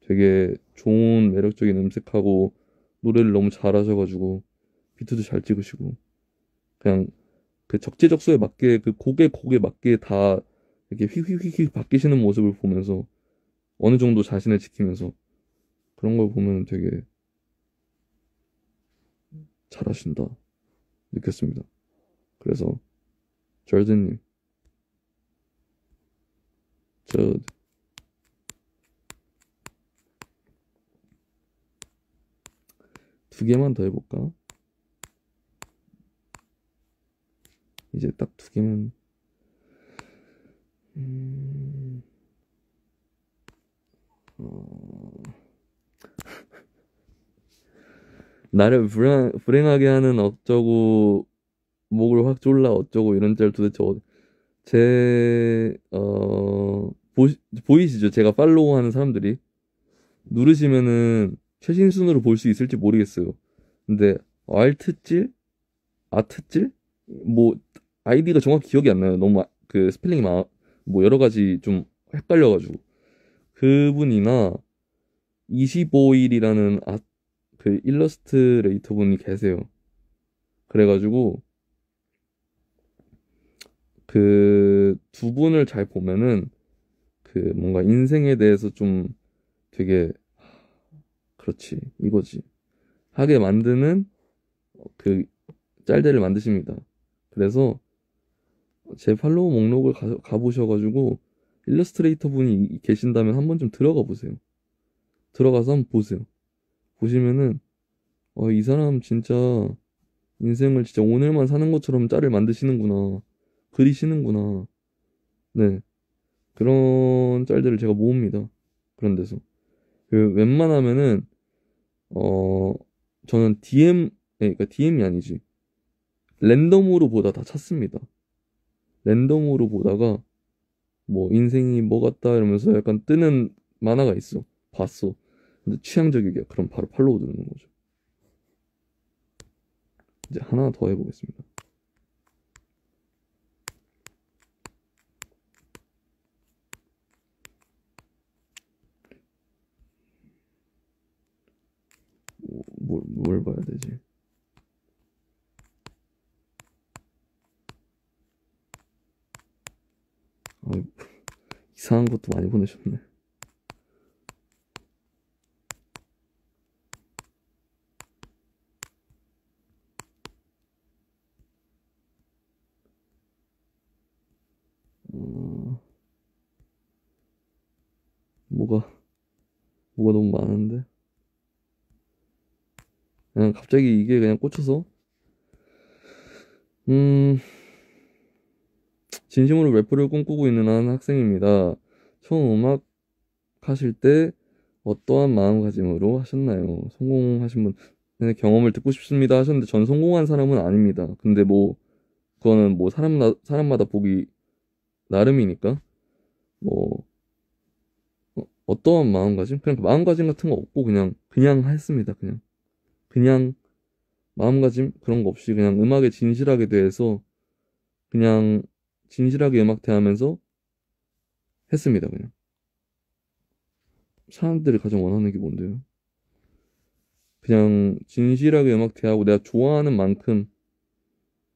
되게 좋은 매력적인 음색하고 노래를 너무 잘하셔가지고 비트도 잘 찍으시고, 그냥 그 적재적소에 맞게 그 곡에 맞게 다 이렇게 휙휙휙휙 바뀌시는 모습을 보면서 어느 정도 자신을 지키면서 그런 걸 보면 되게 잘하신다 느꼈습니다. 그래서 절드님, 저 두 개만 더 해볼까? 이제 딱 두 개면 음... 어... 나를 불행하게 하는 어쩌고 목을 확 졸라 어쩌고 이런 짤 도대체 보이시죠? 제가 팔로우하는 사람들이 누르시면은 최신순으로 볼 수 있을지 모르겠어요. 근데 알트찔, 아트찔, 뭐 아이디가 정확히 기억이 안 나요. 너무 그 스펠링이 뭐 여러 가지 좀 헷갈려가지고 그분이나 25일이라는 그 일러스트레이터 분이 계세요. 그래가지고 그 두 분을 잘 보면은 그 뭔가 인생에 대해서 좀 되게 그렇지 이거지 하게 만드는 그 짤들을 만드십니다. 그래서 제 팔로우 목록을 가보셔가지고 일러스트레이터 분이 계신다면 한 번쯤 들어가 보세요. 들어가서 한번 보세요. 보시면은 이 사람 진짜 인생을 진짜 오늘만 사는 것처럼 짤을 만드시는구나, 그리시는구나. 네, 그런 짤들을 제가 모읍니다. 그런 데서 그 웬만하면은 어 저는 그러니까 DM이 아니지, 랜덤으로 보다 다 찾습니다. 랜덤으로 보다가 뭐 인생이 뭐 같다 이러면서 약간 뜨는 만화가 있어. 봤어. 근데 취향적이게 그럼 바로 팔로우 누르는 거죠. 이제 하나 더 해보겠습니다. 뭘 봐야 되지? 아, 이상한 것도 많이 보내셨네. 어, 뭐가 너무 많은데? 그냥 갑자기 이게 그냥 꽂혀서 음 진심으로 래퍼를 꿈꾸고 있는 한 학생입니다. 처음 음악 하실 때 어떠한 마음가짐으로 하셨나요? 성공하신 분 경험을 듣고 싶습니다 하셨는데 전 성공한 사람은 아닙니다. 근데 뭐 그거는 뭐 사람마다 보기 나름이니까 뭐 어떠한 마음가짐? 그냥 그 마음가짐 같은 거 없고 그냥 했습니다. 그냥 마음가짐 그런 거 없이 그냥 음악에 진실하게 대해서 그냥 진실하게 음악 대하면서 했습니다. 그냥 사람들이 가장 원하는 게 뭔데요? 그냥 진실하게 음악 대하고 내가 좋아하는 만큼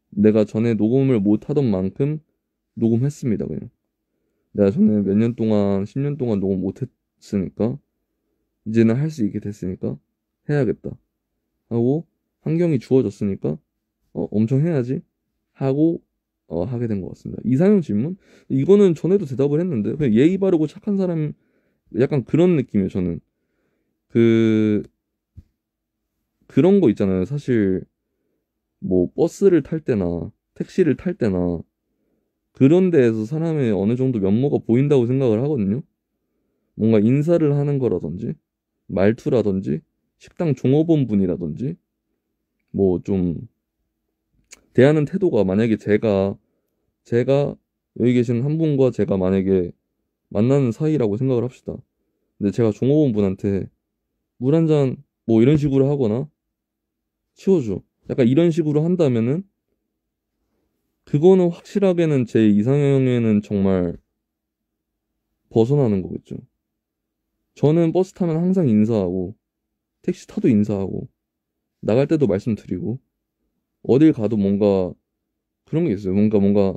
내가 전에 녹음을 못 하던 만큼 녹음했습니다, 그냥. 내가 전에 몇 년 동안, 10년 동안 녹음 못 했으니까, 이제는 할 수 있게 됐으니까, 해야겠다. 하고, 환경이 주어졌으니까, 엄청 해야지. 하고, 하게 된 것 같습니다. 이상형 질문? 이거는 전에도 대답을 했는데, 그냥 예의 바르고 착한 사람, 약간 그런 느낌이에요, 저는. 그, 그런 거 있잖아요. 사실, 뭐, 버스를 탈 때나, 택시를 탈 때나, 그런 데에서 사람의 어느 정도 면모가 보인다고 생각을 하거든요. 뭔가 인사를 하는 거라든지, 말투라든지, 식당 종업원 분이라든지, 뭐 좀, 대하는 태도가 만약에 제가 여기 계신 한 분과 제가 만약에 만나는 사이라고 생각을 합시다. 근데 제가 종업원 분한테 물 한 잔, 뭐 이런 식으로 하거나, 치워줘. 약간 이런 식으로 한다면은, 그거는 확실하게는 제 이상형에는 정말 벗어나는 거겠죠. 저는 버스 타면 항상 인사하고, 택시 타도 인사하고, 나갈 때도 말씀드리고, 어딜 가도 뭔가 그런 게 있어요. 뭔가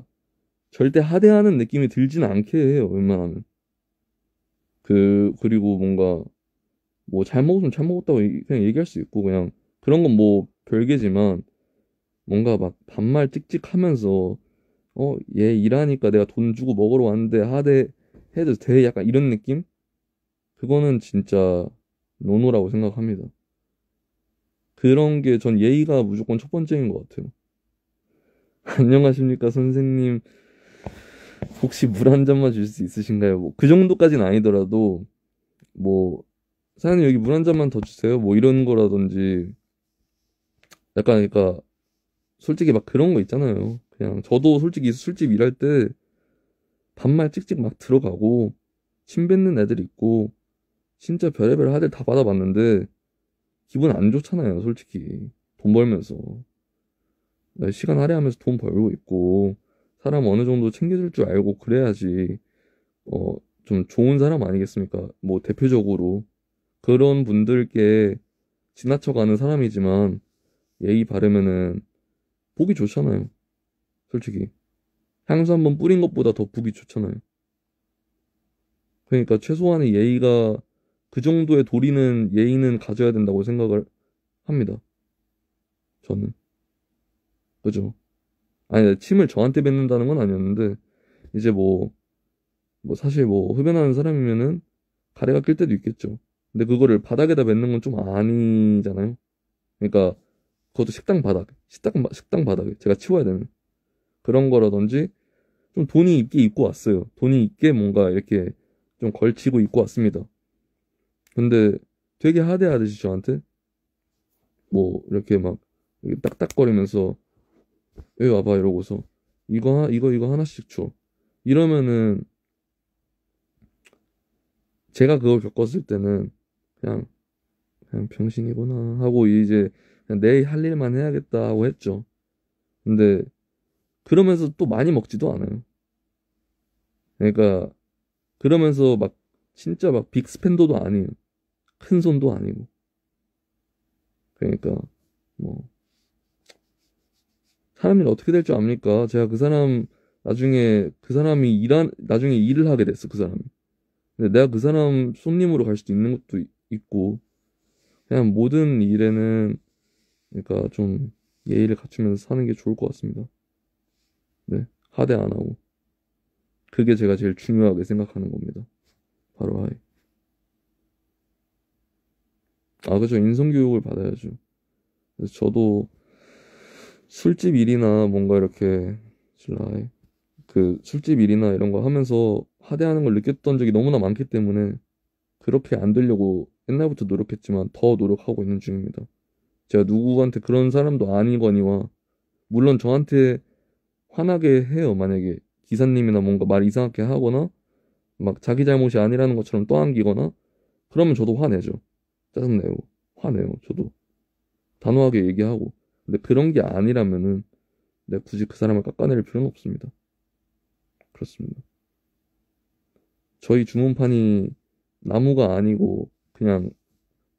절대 하대하는 느낌이 들지는 않게 해요. 웬만하면. 그리고 뭔가 뭐 잘 먹었으면 잘 먹었다고 그냥 얘기할 수 있고, 그냥 그런 건 뭐 별개지만, 뭔가 막 반말 찍찍하면서, 얘 일하니까 내가 돈 주고 먹으러 왔는데 하대해도 돼? 약간 이런 느낌? 그거는 진짜 노노라고 생각합니다. 그런 게 전 예의가 무조건 첫 번째인 것 같아요. 안녕하십니까, 선생님. 혹시 물 한 잔만 줄 수 있으신가요? 뭐, 그 정도까지는 아니더라도, 뭐, 사장님 여기 물 한 잔만 더 주세요. 뭐, 이런 거라든지, 약간, 그러니까, 솔직히 막 그런 거 있잖아요. 그냥, 저도 솔직히 술집 일할 때, 반말 찍찍 막 들어가고, 침 뱉는 애들 있고, 진짜 별의별 하들 다 받아봤는데, 기분 안 좋잖아요, 솔직히. 돈 벌면서. 나 시간 할애하면서 돈 벌고 있고, 사람 어느 정도 챙겨줄 줄 알고 그래야지, 어, 좀 좋은 사람 아니겠습니까? 뭐, 대표적으로. 그런 분들께 지나쳐가는 사람이지만, 예의 바르면은, 보기 좋잖아요. 솔직히. 향수 한번 뿌린 것보다 더 보기 좋잖아요. 그러니까 최소한의 예의가, 그 정도의 도리는, 예의는 가져야 된다고 생각을 합니다. 저는. 그죠? 아니, 침을 저한테 뱉는다는 건 아니었는데, 이제 뭐 사실 뭐 흡연하는 사람이면은 가래가 낄 때도 있겠죠. 근데 그거를 바닥에다 뱉는 건 좀 아니잖아요. 그러니까 그것도 식당 바닥에 제가 치워야 되는 그런 거라든지 좀 돈이 있게 입고 왔어요. 돈이 있게 뭔가 이렇게 좀 걸치고 입고 왔습니다. 근데 되게 하대하듯이 저한테 뭐 이렇게 막 이렇게 딱딱거리면서 여기 와봐 이러고서 이거 하나씩 줘. 이러면은 제가 그걸 겪었을 때는 그냥 병신이구나 하고 이제 그냥 내 할 일만 해야겠다 하고 했죠. 근데 그러면서 또 많이 먹지도 않아요. 그러니까 그러면서 막 진짜 막 빅스펜더도 아니에요. 큰 손도 아니고. 그러니까 뭐 사람 일 어떻게 될 줄 압니까? 제가 그 사람 나중에 그 사람이 나중에 일을 하게 됐어, 그 사람이. 근데 내가 그 사람 손님으로 갈 수도 있는 것도 있고 그냥 모든 일에는 그러니까 좀 예의를 갖추면서 사는 게 좋을 것 같습니다. 네. 하대 안 하고. 그게 제가 제일 중요하게 생각하는 겁니다. 바로 하이. 그죠. 인성교육을 받아야죠. 그래서 저도 술집 일이나 뭔가 이렇게, 실라이. 그 술집 일이나 이런 거 하면서 하대하는 걸 느꼈던 적이 너무나 많기 때문에 그렇게 안 되려고 옛날부터 노력했지만 더 노력하고 있는 중입니다. 제가 누구한테 그런 사람도 아니거니와, 물론 저한테 화나게 해요. 만약에 기사님이나 뭔가 말 이상하게 하거나, 막 자기 잘못이 아니라는 것처럼 떠안기거나, 그러면 저도 화내죠. 짜증내고 화내요. 저도 단호하게 얘기하고. 근데 그런 게 아니라면은 내가 굳이 그 사람을 깎아낼 필요는 없습니다. 그렇습니다. 저희 주문판이 나무가 아니고 그냥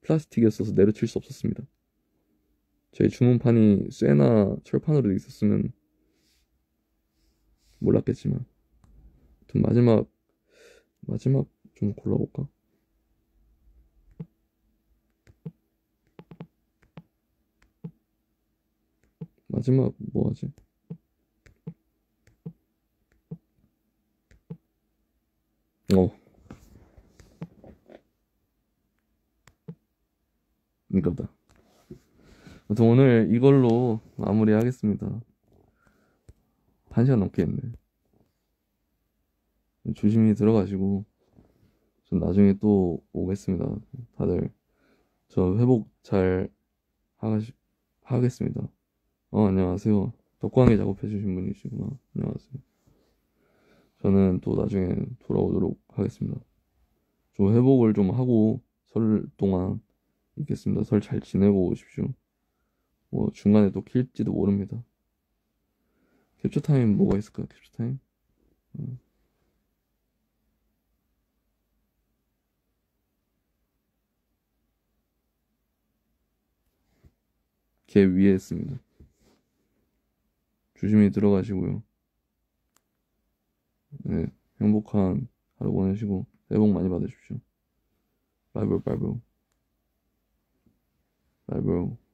플라스틱이었어서 내려칠 수 없었습니다. 저희 주문판이 쇠나 철판으로 돼 있었으면 몰랐겠지만. 아무튼 마지막 좀 골라볼까? 마지막 뭐 하지? 어, 이거다. 아무튼 오늘 이걸로 마무리하겠습니다. 1시간 넘게 했네. 조심히 들어가시고 전 나중에 또 오겠습니다. 다들 저 회복 잘 하겠습니다. 안녕하세요. 덕광이 작업해주신 분이시구나. 안녕하세요. 저는 또 나중에 돌아오도록 하겠습니다. 좀 회복을 좀 하고 설 동안 있겠습니다. 설 잘 지내고 오십시오. 뭐 중간에 또 킬지도 모릅니다. 캡처 타임 뭐가 있을까? 캡처 타임? 걔 위에 있습니다. 조심히 들어가시고요. 네, 행복한 하루 보내시고 새해 복 많이 받으십시오. 바이바이 바이바이 바이바이.